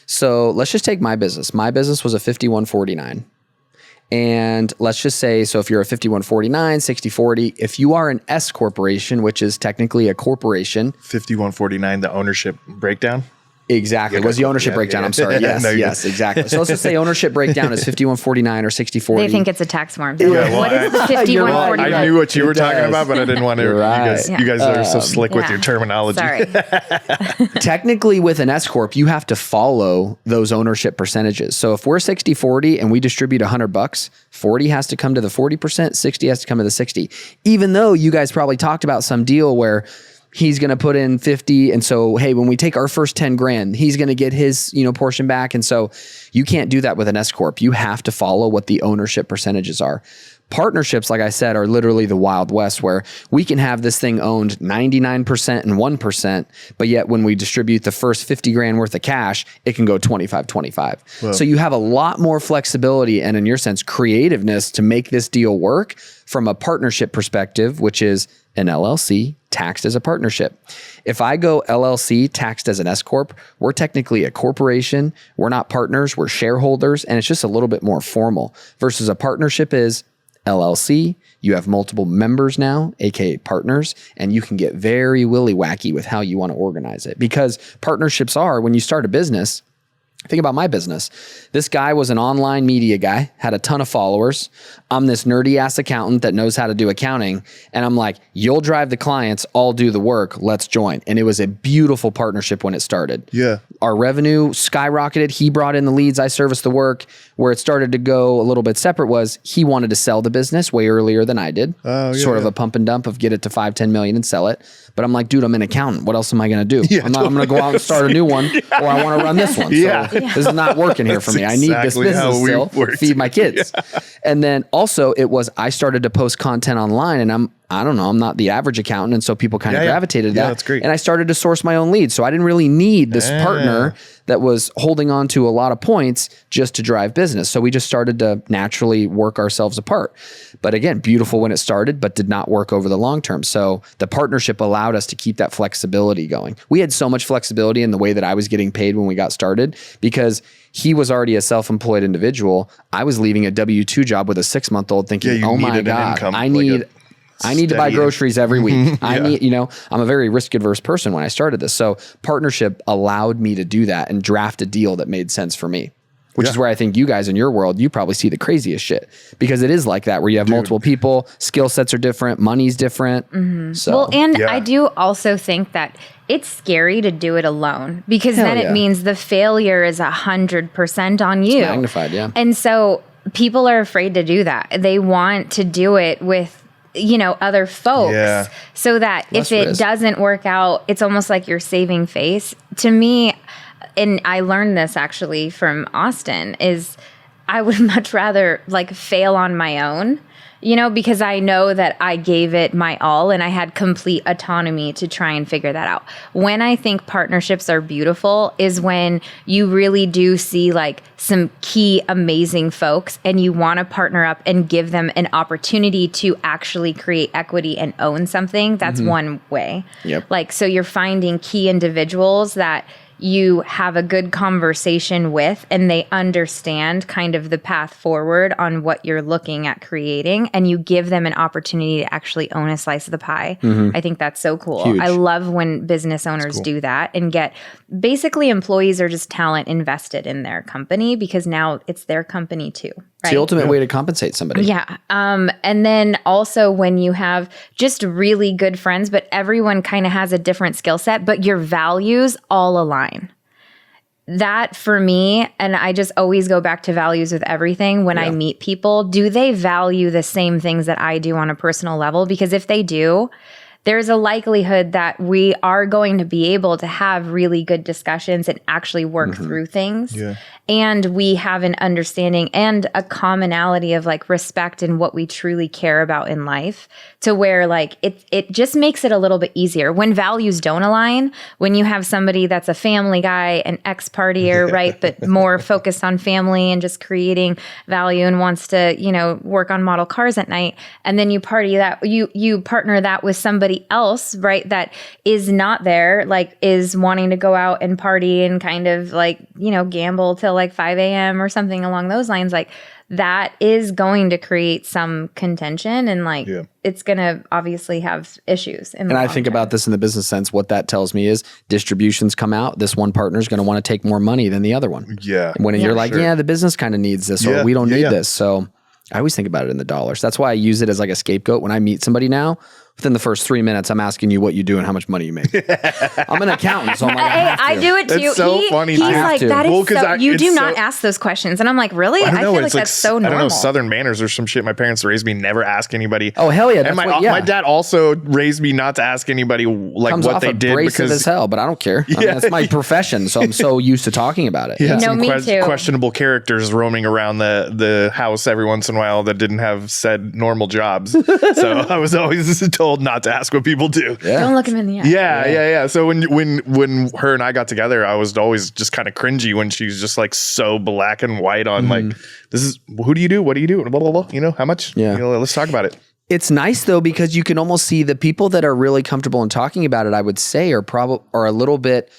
So let's just take my business. My business was a 5149. And let's just say, so if you're a 5149, 6040, if you are an S corporation, which is technically a corporation. 5149, the ownership breakdown? Exactly. Was the ownership breakdown? I'm sorry. Yes, No, yes, exactly. So let's just say ownership breakdown is 5149 or 6040. They think it's a tax form. Yeah, What is the 5149? I knew what you were talking about, but I didn't want to. You guys are so slick with your terminology. Sorry. Technically, with an S corp, you have to follow those ownership percentages. So if we're 60-40 and we distribute $100, 40 has to come to the 40%, 60 has to come to the 60. Even though you guys probably talked about some deal where he's going to put in 50. And so, hey, when we take our first 10 grand, he's going to get his, portion back. And so you can't do that with an S corp. You have to follow what the ownership percentages are. Partnerships, like I said, are literally the Wild West, where we can have this thing owned 99% and 1%, but yet when we distribute the first 50 grand worth of cash, it can go 25-25. Wow. So you have a lot more flexibility and, in your sense, creativeness to make this deal work from a partnership perspective, which is an LLC taxed as a partnership. If I go LLC taxed as an S corp, we're technically a corporation. We're not partners, we're shareholders, and it's just a little bit more formal versus a partnership is LLC. You have multiple members now, aka partners, and you can get very willy-wacky with how you want to organize it, because partnerships are, when you start a business, think about my business. This guy was an online media guy, had a ton of followers. I'm this nerdy ass accountant that knows how to do accounting. And I'm like, you'll drive the clients, I'll do the work, let's join. And it was a beautiful partnership when it started. Yeah. Our revenue skyrocketed. He brought in the leads, I serviced the work. Where it started to go a little bit separate was he wanted to sell the business way earlier than I did. Sort of a pump and dump of get it to 5-10 million and sell it. But I'm like, dude, I'm an accountant. What else am I going to do? I'm going to go out and start a new one, or I want to run this one. So this is not working here for me. I need this business still to feed my kids. And then also it was, I started to post content online, and I don't know, I'm not the average accountant. And so people kind of gravitated to that. That's great. And I started to source my own leads. So I didn't really need this partner that was holding on to a lot of points just to drive business. So we just started to naturally work ourselves apart. But again, beautiful when it started, but did not work over the long term. So the partnership allowed us to keep that flexibility going. We had so much flexibility in the way that I was getting paid when we got started because he was already a self-employed individual. I was leaving a W-2 job with a 6-month-old thinking, oh my God, I need to buy groceries every week. I need, I'm a very risk adverse person when I started this. So partnership allowed me to do that and draft a deal that made sense for me, which is where I think you guys in your world, you probably see the craziest shit because it is like that where you have multiple people, skill sets are different, money's different. So, well, and I do also think that it's scary to do it alone because then it means the failure is 100% on you. It's magnified. Yeah. And so people are afraid to do that. They want to do it with other folks so that if it doesn't work out, it's almost like you're saving face. To me, and I learned this actually from Austin, is I would much rather fail on my own, because I know that I gave it my all and I had complete autonomy to try and figure that out. When I think partnerships are beautiful is when you really do see some key amazing folks and you want to partner up and give them an opportunity to actually create equity and own something. That's one way. Yep. So you're finding key individuals that you have a good conversation with and they understand kind of the path forward on what you're looking at creating and you give them an opportunity to actually own a slice of the pie. I think that's so cool. Huge. I love when business owners do that and get basically employees are just talent invested in their company because now it's their company too. It's the ultimate way to compensate somebody. Yeah. And then also when you have just really good friends, but everyone kind of has a different skill set, but your values all align. That for me, and I just always go back to values with everything when I meet people, do they value the same things that I do on a personal level? Because if they do, there's a likelihood that we are going to be able to have really good discussions and actually work through things. Yeah. And we have an understanding and a commonality of respect in what we truly care about in life to where it just makes it a little bit easier. When values don't align, when you have somebody that's a family guy, an ex-partier, right, but more focused on family and just creating value and wants to, work on model cars at night, and then you partner that with somebody else, right, that is not there, is wanting to go out and party and kind of gamble till 5 a.m. or something along those lines, that is going to create some contention and it's going to obviously have issues. And I think about this in the business sense. What that tells me is distributions come out. This one partner is going to want to take more money than the other one. Yeah. And when you're the business kind of needs this or we don't need this. So I always think about it in the dollars. That's why I use it as a scapegoat. When I meet somebody now, within the first 3 minutes, I'm asking you what you do and how much money you make. I'm an accountant, so I'm I do it too. It's so funny. He's that is you do not so, ask those questions. And I'm really? I feel that's so normal. I don't know, Southern manners or some shit. My parents raised me never ask anybody. Oh, hell yeah. And my dad also raised me not to ask anybody Comes what off they did. Because as hell, but I don't care. I mean, that's my profession, so I'm so used to talking about it. Yeah, me too. Questionable characters roaming around the house every once in a while that didn't have said normal jobs. So I was always told not to ask what people do. Yeah. Don't look him in the eye. Yeah. So when her and I got together, I was always just kind of cringy when she was just so black and white on this is who do you do? What do you do? Blah, blah, blah. How much? Yeah. Let's talk about it. It's nice though, because you can almost see the people that are really comfortable in talking about it, I would say are a little bit,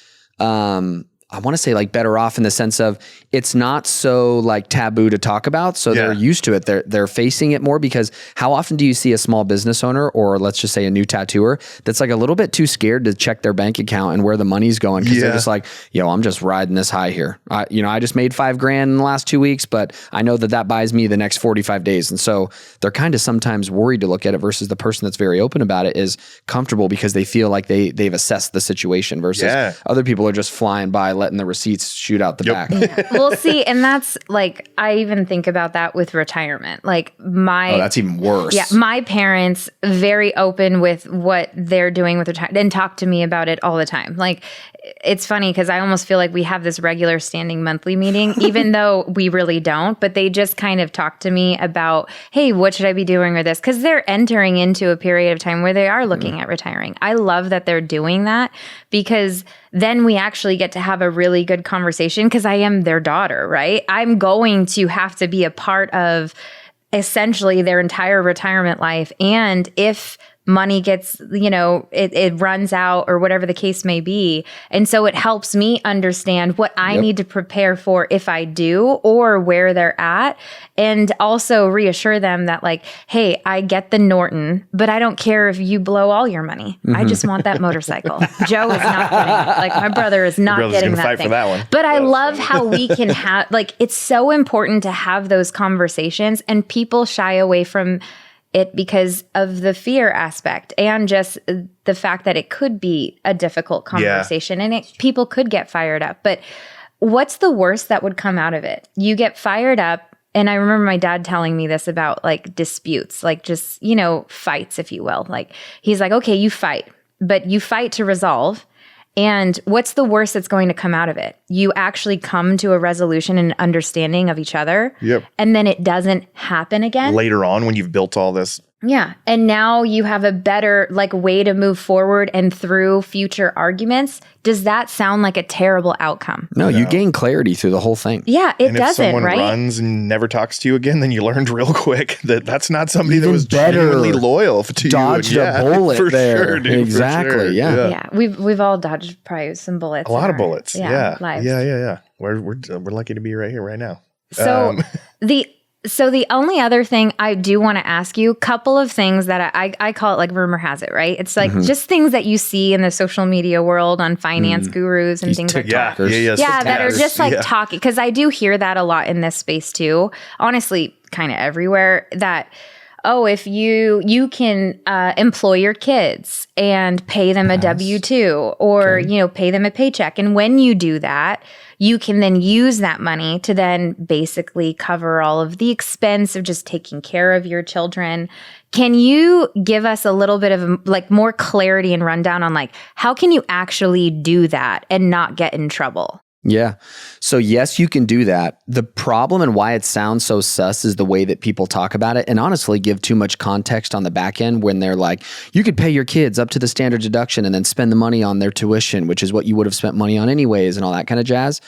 I want to say better off in the sense of it's not so taboo to talk about. So they're used to it. They're facing it more because how often do you see a small business owner or let's just say a new tattooer that's a little bit too scared to check their bank account and where the money's going? Cause they're just I'm just riding this high here. I just made $5,000 in the last 2 weeks, but I know that buys me the next 45 days. And so they're kind of sometimes worried to look at it versus the person that's very open about it is comfortable because they feel like they've assessed the situation versus other people are just flying by letting the receipts shoot out the back. Well, see, and that's like, I even think about that with retirement. Like that's even worse. Yeah, my parents very open with what they're doing with retirement and talk to me about it all the time. Like, it's funny because I almost feel like we have this regular standing monthly meeting, even though we really don't. But they just kind of talk to me about, hey, what should I be doing or this? Because they're entering into a period of time where they are looking at retiring. I love that they're doing that because then we actually get to have a really good conversation because I am their daughter, right? I'm going to have to be a part of essentially their entire retirement life. And if money gets, it runs out or whatever the case may be. And so it helps me understand what I need to prepare for if I do or where they're at. And also reassure them that like, hey, I get the Norton, but I don't care if you blow all your money. I just want that motorcycle. Joe is not getting it. Like my brother is not getting that fight thing. for that one. But I love how we can have, like, it's so important to have those conversations and people shy away from it because of the fear aspect and just the fact that it could be a difficult conversation and people could get fired up. But what's the worst that would come out of it? You get fired up. And I remember my dad telling me this about like disputes, like just, fights, if you will. Like he's like, okay, you fight, but you fight to resolve. And what's the worst that's going to come out of it? You actually come to a resolution and understanding of each other. Yep. And then it doesn't happen again. Later on when you've built all this. Yeah. And now you have a better way to move forward and through future arguments. Does that sound like a terrible outcome? No, you gain clarity through the whole thing. Yeah, it and doesn't, if someone right? runs and never talks to you again, then you learned real quick that that's not somebody Even that was genuinely loyal to you. Dodged a bullet for there. Sure, dude, exactly. For sure. Yeah. We've all dodged probably some bullets. A lot of bullets. Lives. Yeah. We're lucky to be right here, right now. So the only other thing I do want to ask you, couple of things that I call it like rumor has it, right? It's like just things that you see in the social media world on finance gurus and things like that. Yeah, that are just like talking. Because I do hear that a lot in this space too. Honestly, kind of everywhere that, oh, if you can employ your kids and pay them a W-2 or, pay them a paycheck. And when you do that, you can then use that money to then basically cover all of the expense of just taking care of your children. Can you give us a little bit of more clarity and rundown on how can you actually do that and not get in trouble? Yeah. So yes, you can do that. The problem and why it sounds so sus is the way that people talk about it and honestly give too much context on the back end when they're like, you could pay your kids up to the standard deduction and then spend the money on their tuition, which is what you would have spent money on anyways and all that kind of jazz.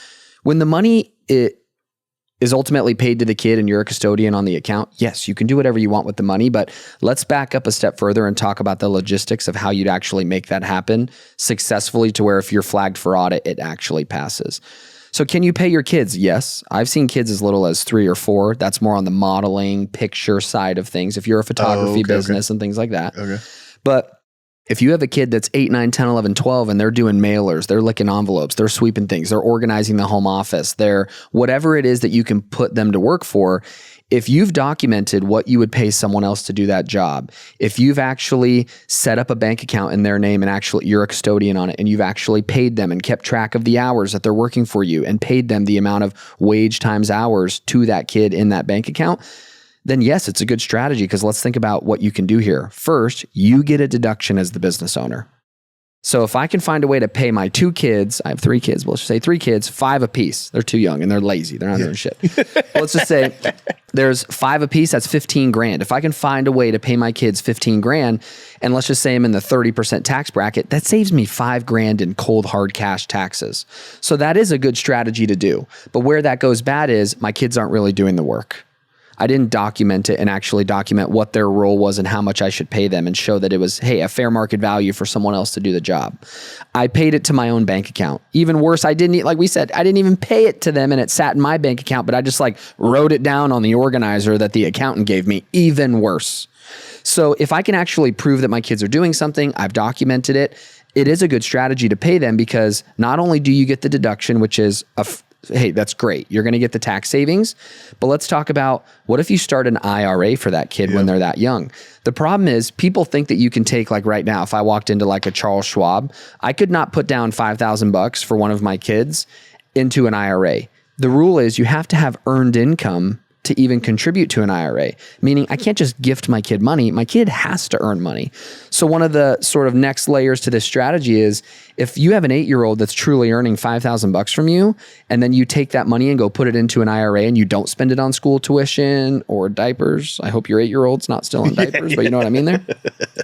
When the money is ultimately paid to the kid and you're a custodian on the account, yes, you can do whatever you want with the money, but let's back up a step further and talk about the logistics of how you'd actually make that happen successfully to where if you're flagged for audit, it actually passes. So can you pay your kids? Yes. I've seen kids as little as 3 or 4. That's more on the modeling, picture side of things. If you're a photography business and things like that. Okay. But if you have a kid that's 8, 9, 10, 11, 12, and they're doing mailers, they're licking envelopes, they're sweeping things, they're organizing the home office, they're whatever it is that you can put them to work for, if you've documented what you would pay someone else to do that job, if you've actually set up a bank account in their name and actually you're a custodian on it and you've actually paid them and kept track of the hours that they're working for you and paid them the amount of wage times hours to that kid in that bank account, then yes, it's a good strategy because let's think about what you can do here. First, you get a deduction as the business owner. So if I can find a way to pay my 2 kids, I have 3 kids, we'll just say 3 kids, 5 apiece. They're too young and they're lazy. They're not doing shit. Let's just say there's 5 apiece, that's $15,000. If I can find a way to pay my kids $15,000, and let's just say I'm in the 30% tax bracket, that saves me $5,000 in cold hard cash taxes. So that is a good strategy to do. But where that goes bad is my kids aren't really doing the work. I didn't document it and actually document what their role was and how much I should pay them and show that it was, hey, a fair market value for someone else to do the job. I paid it to my own bank account. Even worse, like we said, I didn't even pay it to them and it sat in my bank account, but I just wrote it down on the organizer that the accountant gave me. Even worse. So if I can actually prove that my kids are doing something, I've documented it, it is a good strategy to pay them because not only do you get the deduction, which is hey, that's great. You're going to get the tax savings. But let's talk about what if you start an IRA for that kid when they're that young? The problem is people think that you can take, like right now, if I walked into like a Charles Schwab, I could not put down $5,000 for one of my kids into an IRA. The rule is you have to have earned income to even contribute to an IRA, meaning I can't just gift my kid money. My kid has to earn money. So one of the sort of next layers to this strategy is if you have an 8-year-old that's truly earning $5,000 from you, and then you take that money and go put it into an IRA and you don't spend it on school tuition or diapers. I hope your 8-year-old's not still in diapers, but you know what I mean there?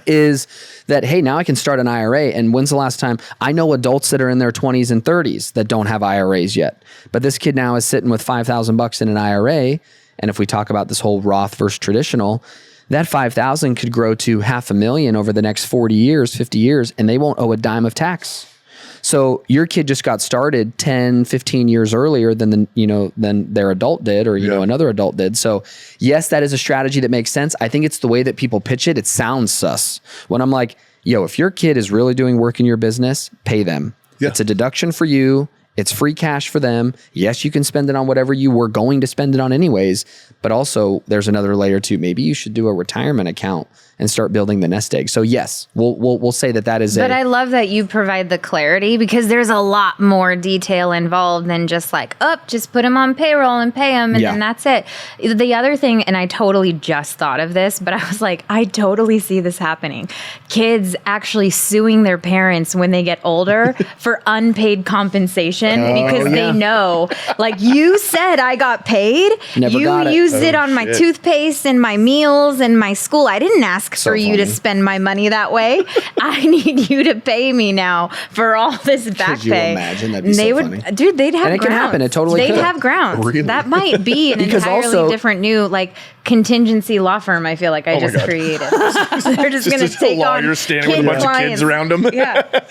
Is that, hey, now I can start an IRA. And when's the last time? I know adults that are in their 20s and 30s that don't have IRAs yet. But this kid now is sitting with $5,000 in an IRA. And if we talk about this whole Roth versus traditional, that 5,000 could grow to $500,000 over the next 40 years, 50 years, and they won't owe a dime of tax. So your kid just got started 10, 15 years earlier than their adult did, or another adult did. So yes, that is a strategy that makes sense. I think it's the way that people pitch it. It sounds sus. When I'm like, yo, if your kid is really doing work in your business, pay them. Yeah. It's a deduction for you. It's free cash for them. Yes, you can spend it on whatever you were going to spend it on anyways, but also there's another layer too. Maybe you should do a retirement account and start building the nest egg. So yes, we'll say that is But I love that you provide the clarity, because there's a lot more detail involved than just like, just put them on payroll and pay them and then that's it. The other thing, and I totally just thought of this, but I was like, I totally see this happening. Kids actually suing their parents when they get older for unpaid compensation because they know, like, you said I got paid. Never got it. You used it on my toothpaste and my meals and my school. I didn't ask for you to spend my money that way. I need you to pay me now for all this back Could you pay. imagine? That'd be so funny. Dude, they'd have and it grounds. can happen. It totally They'd could. have grounds. Really? That might be an Because entirely also- different new, like, contingency law firm. I feel like I just created. They're just going to take on lawyers standing with a bunch of kids around them. Yeah.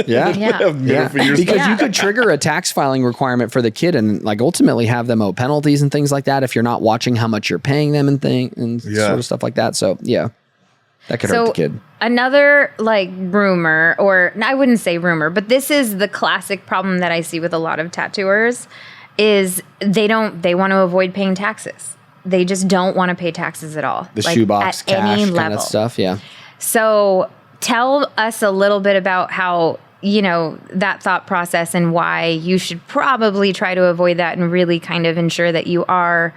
Yeah. Because you could trigger a tax filing requirement for the kid and like ultimately have them owe penalties and things like that if you're not watching how much you're paying them and sort of stuff like that. So yeah, that could hurt the kid. Another like rumor, or I wouldn't say rumor, but this is the classic problem that I see with a lot of tattooers is they want to avoid paying taxes. They just don't want to pay taxes at all. The like, shoebox at cash any kind level. of stuff. Yeah. So tell us a little bit about how, that thought process and why you should probably try to avoid that and really kind of ensure that you are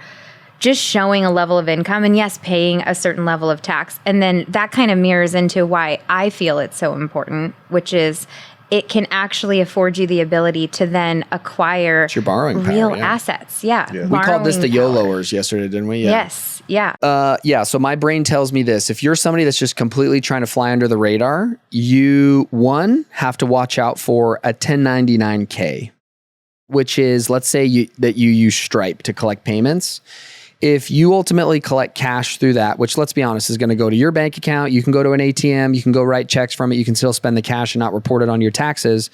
just showing a level of income and yes, paying a certain level of tax. And then that kind of mirrors into why I feel it's so important, which is it can actually afford you the ability to then acquire It's your borrowing power, real assets. Yeah. We called this the Borrowing power. YOLOers yesterday, didn't we? Yeah. Yes. Yeah. So my brain tells me this. If you're somebody that's just completely trying to fly under the radar, you, have to watch out for a 1099K, which is, let's say you use Stripe to collect payments. If you ultimately collect cash through that, which let's be honest, is going to go to your bank account, you can go to an ATM, you can go write checks from it, you can still spend the cash and not report it on your taxes.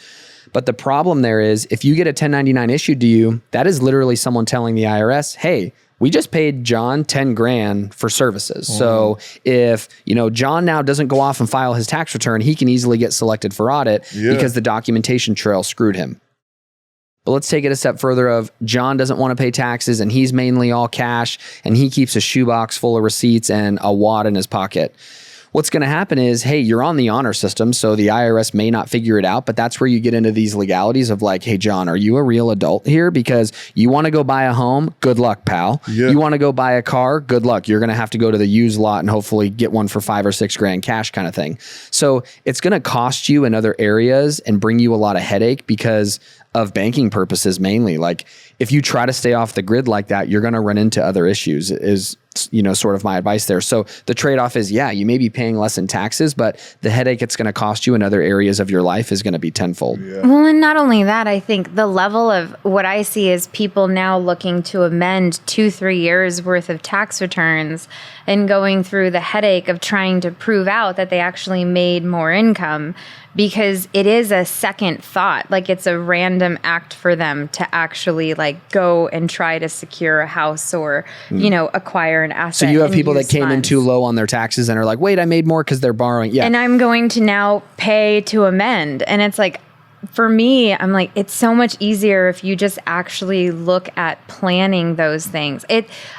But the problem there is if you get a 1099 issued to you, that is literally someone telling the IRS, hey, we just paid John 10 grand for services. So if, John now doesn't go off and file his tax return, he can easily get selected for audit because the documentation trail screwed him. But let's take it a step further of John doesn't want to pay taxes and he's mainly all cash and he keeps a shoebox full of receipts and a wad in his pocket. What's going to happen is, hey, you're on the honor system, so the IRS may not figure it out, but that's where you get into these legalities of like, hey, John, are you a real adult here? Because you want to go buy a home? Good luck, pal. Yeah. You want to go buy a car? Good luck. You're going to have to go to the used lot and hopefully get one for $5 or $6 grand cash kind of thing. So it's going to cost you in other areas and bring you a lot of headache because of banking purposes mainly. Like if you try to stay off the grid like that, you're going to run into other issues is, sort of my advice there. So the trade-off is, you may be paying less in taxes, but the headache it's going to cost you in other areas of your life is going to be tenfold. Yeah. Well, and not only that, I think the level of what I see is people now looking to amend 2-3 years worth of tax returns and going through the headache of trying to prove out that they actually made more income because it is a second thought. Like it's a random act for them to actually like go and try to secure a house or, acquire an asset. So you have people that came in too low on their taxes and are like, wait, I made more because they're borrowing. Yeah. And I'm going to now pay to amend. And it's like, for me, I'm like, it's so much easier if you just actually look at planning those things.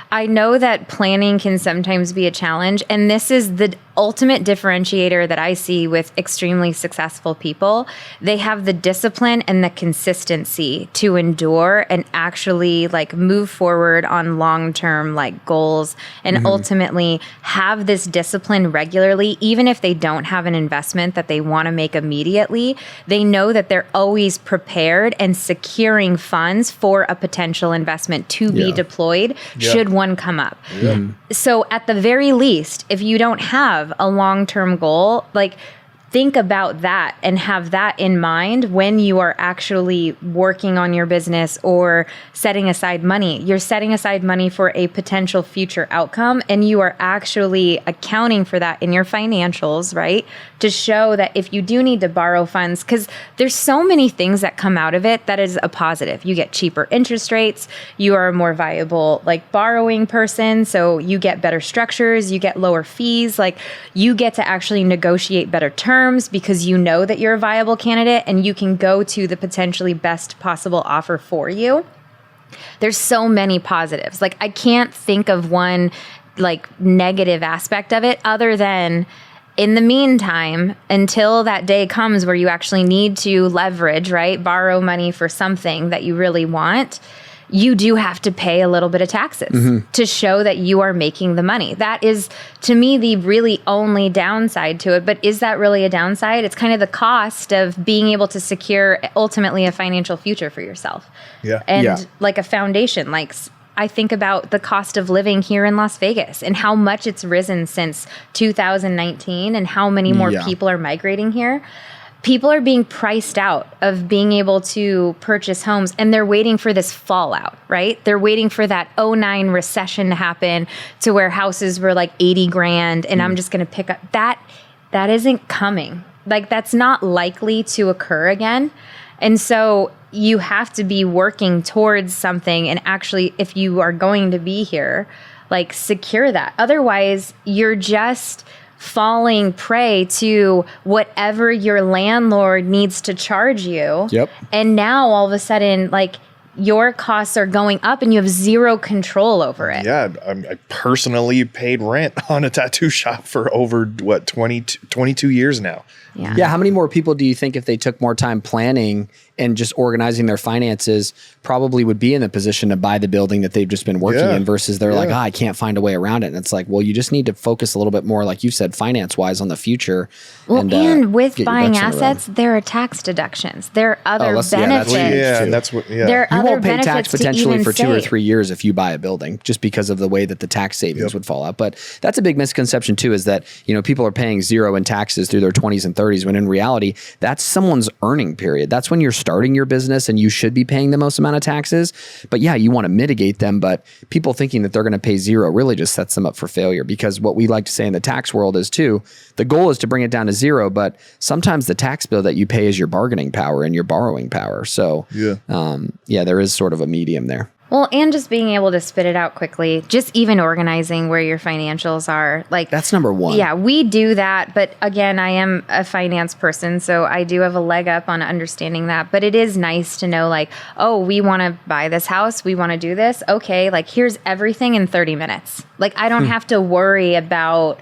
I know that planning can sometimes be a challenge, and this is the ultimate differentiator that I see with extremely successful people. They have the discipline and the consistency to endure and actually like move forward on long-term like goals and ultimately have this discipline regularly. Even if they don't have an investment that they want to make immediately, they know that they're always prepared and securing funds for a potential investment to be deployed should one come up. So at the very least, if you don't have a long-term goal, like think about that and have that in mind when you are actually working on your business or setting aside money. You're setting aside money for a potential future outcome, and you are actually accounting for that in your financials, right? To show that if you do need to borrow funds, because there's so many things that come out of it that is a positive. You get cheaper interest rates, you are a more viable like borrowing person, so you get better structures, you get lower fees, like you get to actually negotiate better terms because you know that you're a viable candidate and you can go to the potentially best possible offer for you. There's so many positives. Like I can't think of one like negative aspect of it other than in the meantime, until that day comes where you actually need to leverage, right? Borrow money for something that you really want. You do have to pay a little bit of taxes to show that you are making the money. That is, to me, the really only downside to it. But is that really a downside? It's kind of the cost of being able to secure ultimately a financial future for yourself. And like a foundation, like I think about the cost of living here in Las Vegas and how much it's risen since 2019 and how many more people are migrating here. People are being priced out of being able to purchase homes, and they're waiting for this fallout, right? They're waiting for that 2009 recession to happen to where houses were like 80 grand and I'm just going to pick up that isn't coming. Like that's not likely to occur again. And so you have to be working towards something, and actually if you are going to be here, like secure that. Otherwise, you're just falling prey to whatever your landlord needs to charge you. And now all of a sudden, like your costs are going up and you have zero control over it. I personally paid rent on a tattoo shop for over 22 years now. How many more people do you think if they took more time planning and just organizing their finances probably would be in a position to buy the building that they've just been working in versus they're like, I can't find a way around it. And it's like, well, you just need to focus a little bit more, like you said, finance-wise on the future. Well, and with buying assets, there are tax deductions. There are other benefits. There are you other won't pay tax potentially for 2 or 3 years if you buy a building just because of the way that the tax savings would fall out. But that's a big misconception too, is that, you know, people are paying zero in taxes through their 20s and 30s when in reality, that's someone's earning period. That's when you're starting your business and you should be paying the most amount of taxes. But yeah, you want to mitigate them, but people thinking that they're going to pay zero really just sets them up for failure, because what we like to say in the tax world is too, the goal is to bring it down to zero, but sometimes the tax bill that you pay is your bargaining power and your borrowing power. So there is sort of a medium there. Well, and just being able to spit it out quickly, just even organizing where your financials are. Like that's number one. Yeah, we do that. But again, I am a finance person, so I do have a leg up on understanding that. But it is nice to know, like, oh, we want to buy this house. We want to do this. Okay, like here's everything in 30 minutes. Like I don't have to worry about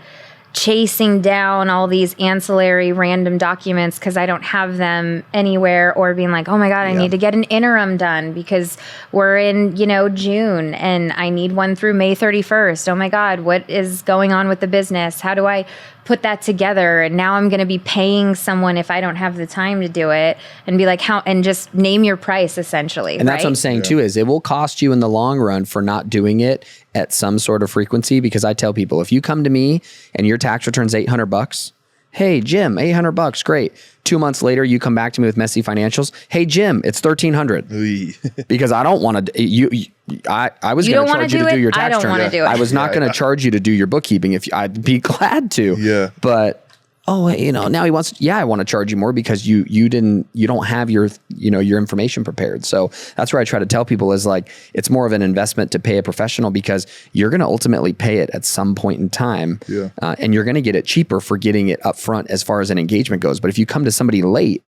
chasing down all these ancillary random documents because I don't have them anywhere, or being like, oh my God, I need to get an interim done because we're in, June and I need one through May 31st. Oh my God, what is going on with the business? How do I put that together? And now I'm going to be paying someone if I don't have the time to do it, and be like, how, and just name your price essentially. And that's what I'm saying too, is it will cost you in the long run for not doing it at some sort of frequency. Because I tell people, if you come to me and your tax return's $800, hey Jim, $800, great. 2 months later, you come back to me with messy financials. Hey Jim, it's $1,300. Because I don't want to. I was going to charge you to do your tax return. I was not going to charge you to do your bookkeeping. If I'd be glad to. Yeah. But now he wants. I want to charge you more because you don't have your information prepared. So that's where I try to tell people is like, it's more of an investment to pay a professional, because you're going to ultimately pay it at some point in time. Yeah. And you're going to get it cheaper for getting it up front as far as an engagement goes. But if you come to somebody late,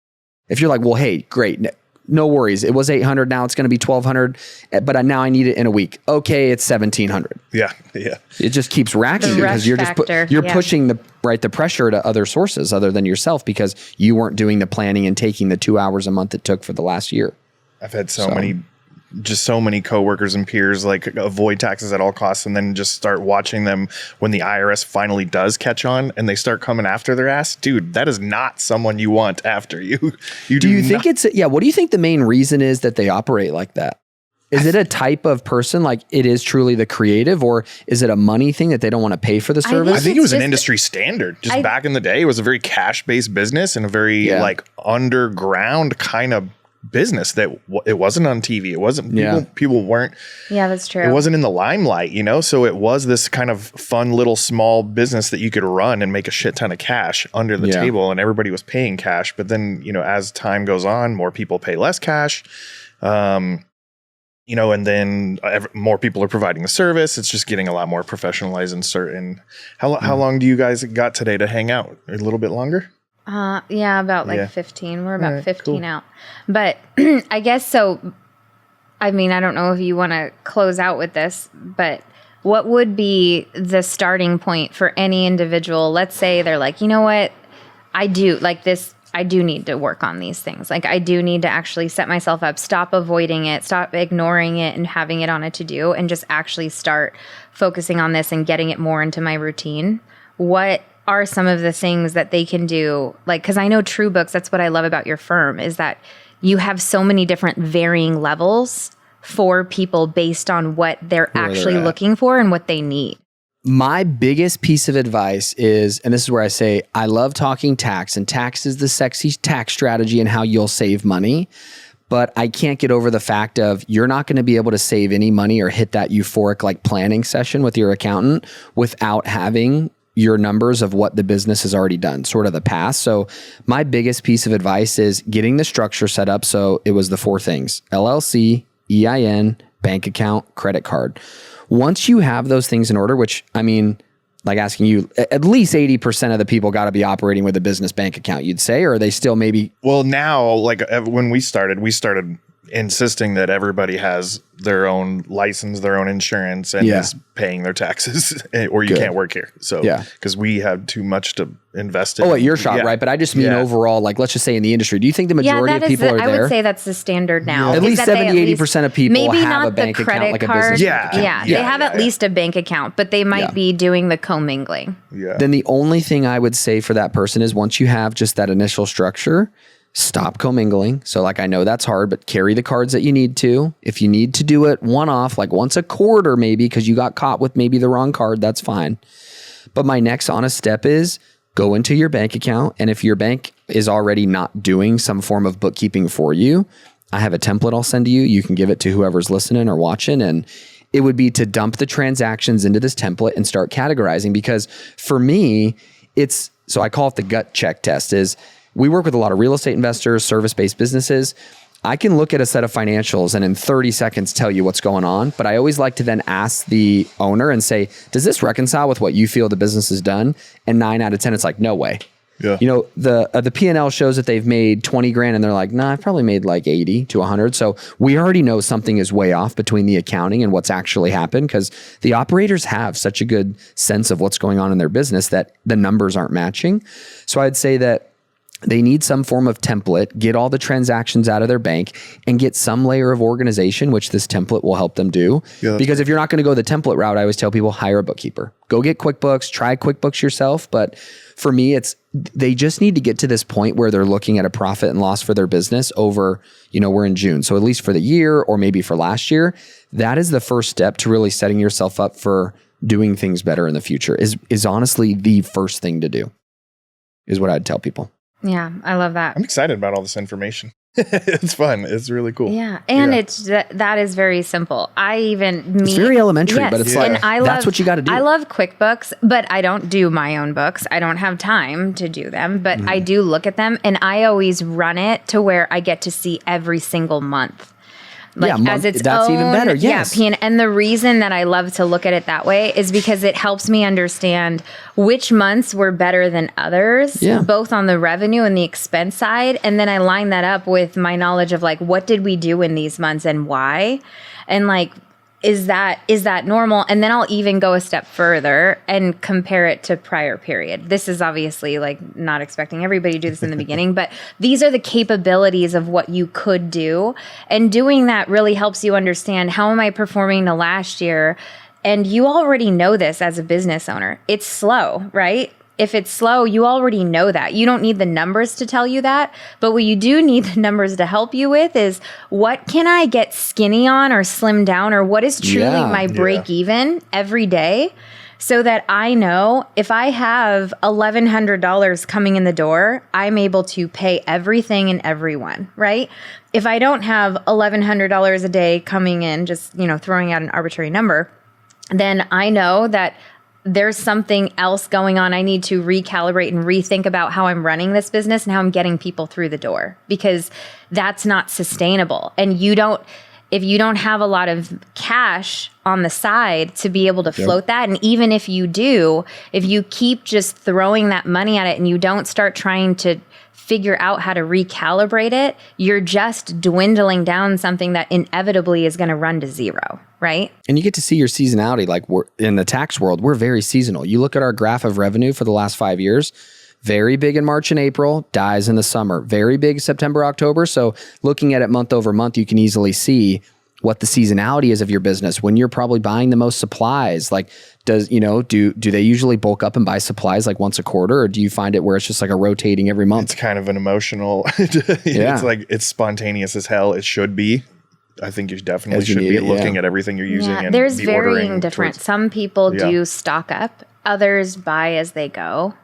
If you're like, well, hey, great. No worries. It was 800. Now it's going to be 1200, but now I need it in a week. Okay. It's 1700. Yeah. Yeah. It just keeps racking because you're pushing the pressure to other sources other than yourself because you weren't doing the planning and taking the 2 hours a month it took for the last year. I've had so many coworkers and peers like avoid taxes at all costs and then just start watching them when the IRS finally does catch on and they start coming after their ass. Dude, that is not someone you want after you. Do you think what do you think the main reason is that they operate like that? Is it a type of person, like it is truly the creative, or is it a money thing that they don't want to pay for the service? I think it was an industry standard. Back in the day, it was a very cash-based business and a very like underground kind of business that it wasn't on TV. It wasn't people weren't. Yeah, that's true. It wasn't in the limelight, so it was this kind of fun little small business that you could run and make a shit ton of cash under the table, and everybody was paying cash. But then, as time goes on, more people pay less cash. And then more people are providing the service. It's just getting a lot more professionalized and certain. How long do you guys got today to hang out? A little bit longer? About 15. We're about 15 out. But I guess so. I mean, I don't know if you want to close out with this, but what would be the starting point for any individual? Let's say they're like, you know what? I do need to work on these things. Like I do need to actually set myself up, stop avoiding it, stop ignoring it and having it on a to-do and just actually start focusing on this and getting it more into my routine. What are some of the things that they can do? Like, because I know True Books, that's what I love about your firm, is that you have so many different varying levels for people based on what they're actually looking for and what they need. My biggest piece of advice is, and this is where I say, I love talking tax, and tax is the sexy tax strategy and how you'll save money. But I can't get over the fact of you're not going to be able to save any money or hit that euphoric like planning session with your accountant without having your numbers of what the business has already done, sort of the past. So my biggest piece of advice is getting the structure set up. So it was the 4 things: LLC, EIN, bank account, credit card. Once you have those things in order, which I mean, like asking you, at least 80% of the people got to be operating with a business bank account, you'd say, or are they still maybe? Well, now, like when we started insisting that everybody has their own license, their own insurance, and is paying their taxes, or you can't work here. So, because we have too much to invest in. Oh, at your shop, right? But I just mean overall, like let's just say in the industry, do you think the majority of people are there? I would say that's the standard now. At least 70-80% of people have a bank account, like a business account. They have at least a bank account, but they might be doing the commingling. Yeah. Then the only thing I would say for that person is once you have just that initial structure, stop commingling. So like, I know that's hard, but carry the cards that you need to. If you need to do it one-off, like once a quarter maybe, because you got caught with maybe the wrong card, that's fine. But my next honest step is go into your bank account. And if your bank is already not doing some form of bookkeeping for you, I have a template I'll send to you. You can give it to whoever's listening or watching. And it would be to dump the transactions into this template and start categorizing. Because for me, so I call it the gut check test is, we work with a lot of real estate investors, service-based businesses. I can look at a set of financials and in 30 seconds tell you what's going on. But I always like to then ask the owner and say, does this reconcile with what you feel the business has done? And 9 out of 10, it's like, no way. Yeah. The P&L shows that they've made 20 grand and they're like, nah, I've probably made like 80 to 100. So we already know something is way off between the accounting and what's actually happened because the operators have such a good sense of what's going on in their business that the numbers aren't matching. So I'd say that they need some form of template, get all the transactions out of their bank and get some layer of organization, which this template will help them do. Yeah, because if you're not going to go the template route, I always tell people, hire a bookkeeper. Go get QuickBooks, try QuickBooks yourself. But for me, they just need to get to this point where they're looking at a profit and loss for their business over, we're in June. So at least for the year or maybe for last year, that is the first step to really setting yourself up for doing things better in the future is honestly the first thing to do is what I'd tell people. Yeah, I love that. I'm excited about all this information. It's fun. It's really cool. Yeah, and that is very simple. It's very elementary, but it's like that's what you got to do. I love QuickBooks, but I don't do my own books. I don't have time to do them, but I do look at them, and I always run it to where I get to see every single month. as its that's own, even better. Yes. And the reason that I love to look at it that way is because it helps me understand which months were better than others, both on the revenue and the expense side. And then I line that up with my knowledge of like, what did we do in these months and why? And like, is that normal? And then I'll even go a step further and compare it to prior period. This is obviously like not expecting everybody to do this in the beginning, but these are the capabilities of what you could do. And doing that really helps you understand, how am I performing the last year? And you already know this as a business owner. It's slow, right? If it's slow, you already know that. You don't need the numbers to tell you that. But what you do need the numbers to help you with is, what can I get skinny on or slim down, or what is truly my break even every day, so that I know if I have $1,100 coming in the door, I'm able to pay everything and everyone, right? If I don't have $1,100 a day coming in, just, throwing out an arbitrary number, then I know that there's something else going on. I need to recalibrate and rethink about how I'm running this business and how I'm getting people through the door, because that's not sustainable. And if you don't have a lot of cash on the side to be able to float that, and even if you do, if you keep just throwing that money at it and you don't start trying to figure out how to recalibrate it, you're just dwindling down something that inevitably is going to run to zero, right? And you get to see your seasonality. Like, we're in the tax world, we're very seasonal. You look at our graph of revenue for the last 5 years, very big in March and April, dies in the summer, very big September, October. So looking at it month over month, you can easily see what the seasonality is of your business, when you're probably buying the most supplies. Like, do they usually bulk up and buy supplies like once a quarter, or do you find it where it's just like a rotating every month? It's kind of an emotional, it's like, it's spontaneous as hell. It should be. I think you definitely should be looking at everything you're using. And there's varying different. Some people do stock up, others buy as they go.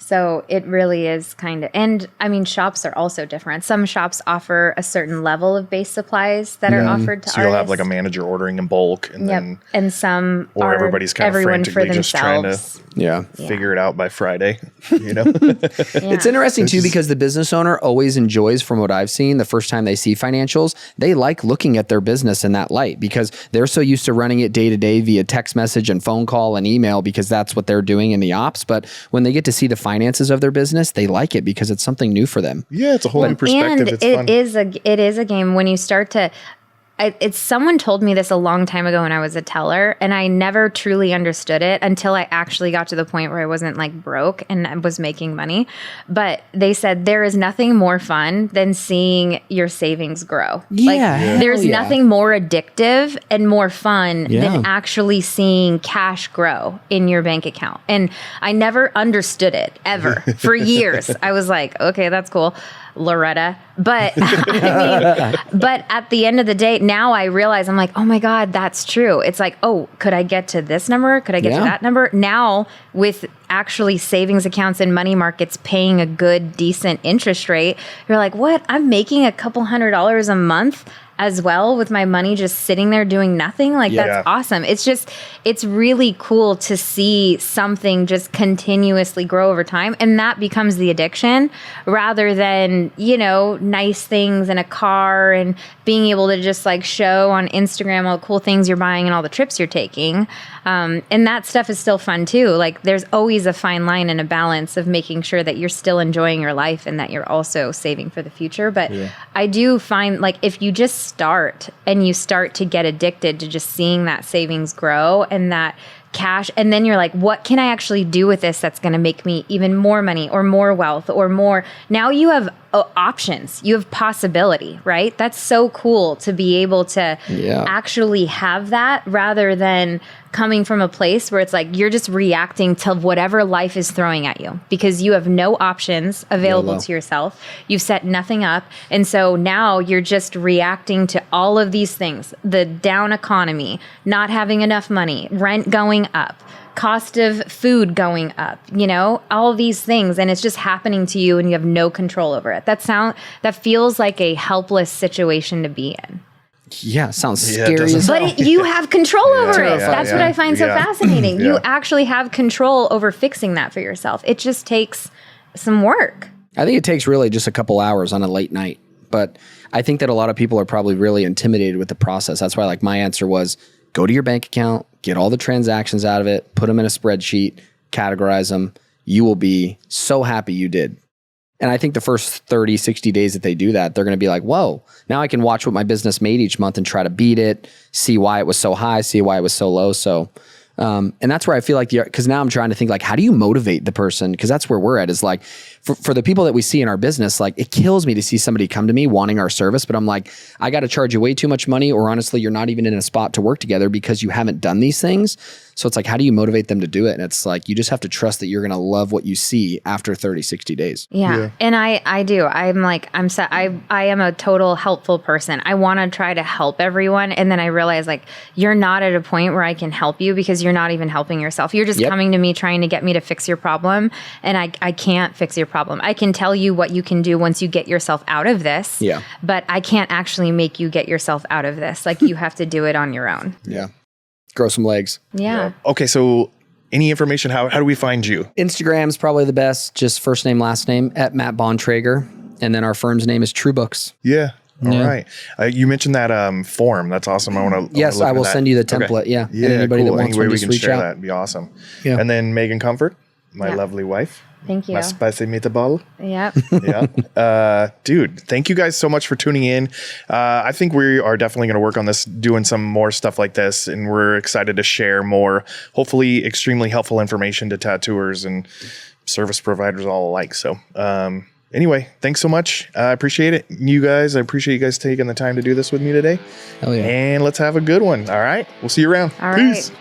So it really is kind of, and I mean, shops are also different. Some shops offer a certain level of base supplies that are offered to artists. So you'll have like a manager ordering in bulk, and then, and some or everybody's kind of frantically just trying to figure it out by Friday. It's interesting too, because the business owner always enjoys, from what I've seen, the first time they see financials, they like looking at their business in that light, because they're so used to running it day to day via text message and phone call and email, because that's what they're doing in the ops. But when they get to see the finances of their business, they like it because it's something new for them. Yeah, it's a whole new perspective. It's fun. It is a game when you start to. Someone told me this a long time ago when I was a teller, and I never truly understood it until I actually got to the point where I wasn't like broke and I was making money. But they said there is nothing more fun than seeing your savings grow. There's nothing more addictive and more fun than actually seeing cash grow in your bank account. And I never understood it ever. For years, I was like, okay, that's cool, Loretta. But but at the end of the day, now I realize, I'm like, oh my God, that's true. It's like, oh, could I get to this number? Could I get to that number? Now, with actually savings accounts and money markets paying a good, decent interest rate, you're like, what? I'm making a couple $100 a month as well with my money just sitting there doing nothing. Like, that's awesome. It's really cool to see something just continuously grow over time. And that becomes the addiction, rather than, nice things and a car and being able to just like show on Instagram all the cool things you're buying and all the trips you're taking. And that stuff is still fun too. Like, there's always a fine line and a balance of making sure that you're still enjoying your life and that you're also saving for the future. But I do find, like, if you just start and you start to get addicted to just seeing that savings grow and that cash, and then you're like, what can I actually do with this that's going to make me even more money or more wealth or more? Now you have options, you have possibility, right? That's so cool to be able to actually have that, rather than coming from a place where it's like you're just reacting to whatever life is throwing at you, because you have no options available to yourself. You've set nothing up. And so now you're just reacting to all of these things: the down economy, not having enough money, rent going up, cost of food going up, all these things. And it's just happening to you and you have no control over it. That feels like a helpless situation to be in. Yeah, sounds scary as hell. But you have control over it. That's what I find so fascinating. You actually have control over fixing that for yourself. It just takes some work. I think it takes really just a couple hours on a late night But I think that a lot of people are probably really intimidated with the process. That's why like my answer was go to your bank account, get all the transactions out of it, put them in a spreadsheet, categorize them. You will be so happy you did. And I think the first 30, 60 days that they do that, they're going to be like, whoa, now I can watch what my business made each month and try to beat it, see why it was so high, see why it was so low. So, and that's where I feel like because now I'm trying to think like, how do you motivate the person? Because that's where we're at is like, for the people that we see in our business, like it kills me to see somebody come to me wanting our service, but I'm like, I got to charge you way too much money, or honestly, you're not even in a spot to work together because you haven't done these things. So it's like, how do you motivate them to do it? And it's like, you just have to trust that you're going to love what you see after 30, 60 days. Yeah. And I do. I'm set. I am a total helpful person. I want to try to help everyone. And then I realize like, you're not at a point where I can help you because you're not even helping yourself. You're just coming to me trying to get me to fix your problem. And I can't fix your problem. I can tell you what you can do once you get yourself out of this. Yeah. But I can't actually make you get yourself out of this. Like you have to do it on your own. Yeah. Grow some legs. Yeah. Okay, so any information, how do we find you? Instagram's probably the best, just first name, last name, at Matt Bontrager. And then our firm's name is True Books. Yeah. All right. You mentioned that form. That's awesome. I want to. Yes, I will send you the template. Okay. Yeah. Yeah. And anybody cool. that wants Any way one, we just can reach share out. that would be awesome. Yeah. And then Megan Comfort, my lovely wife. Thank you. My spicy meatball. Yep. Yeah. Dude, thank you guys so much for tuning in. I think we are definitely going to work on this, doing some more stuff like this. And we're excited to share more, hopefully extremely helpful information to tattooers and service providers all alike. So, anyway, thanks so much. I appreciate it. I appreciate you guys taking the time to do this with me today. Hell yeah. And let's have a good one. All right. We'll see you around. All Peace. right.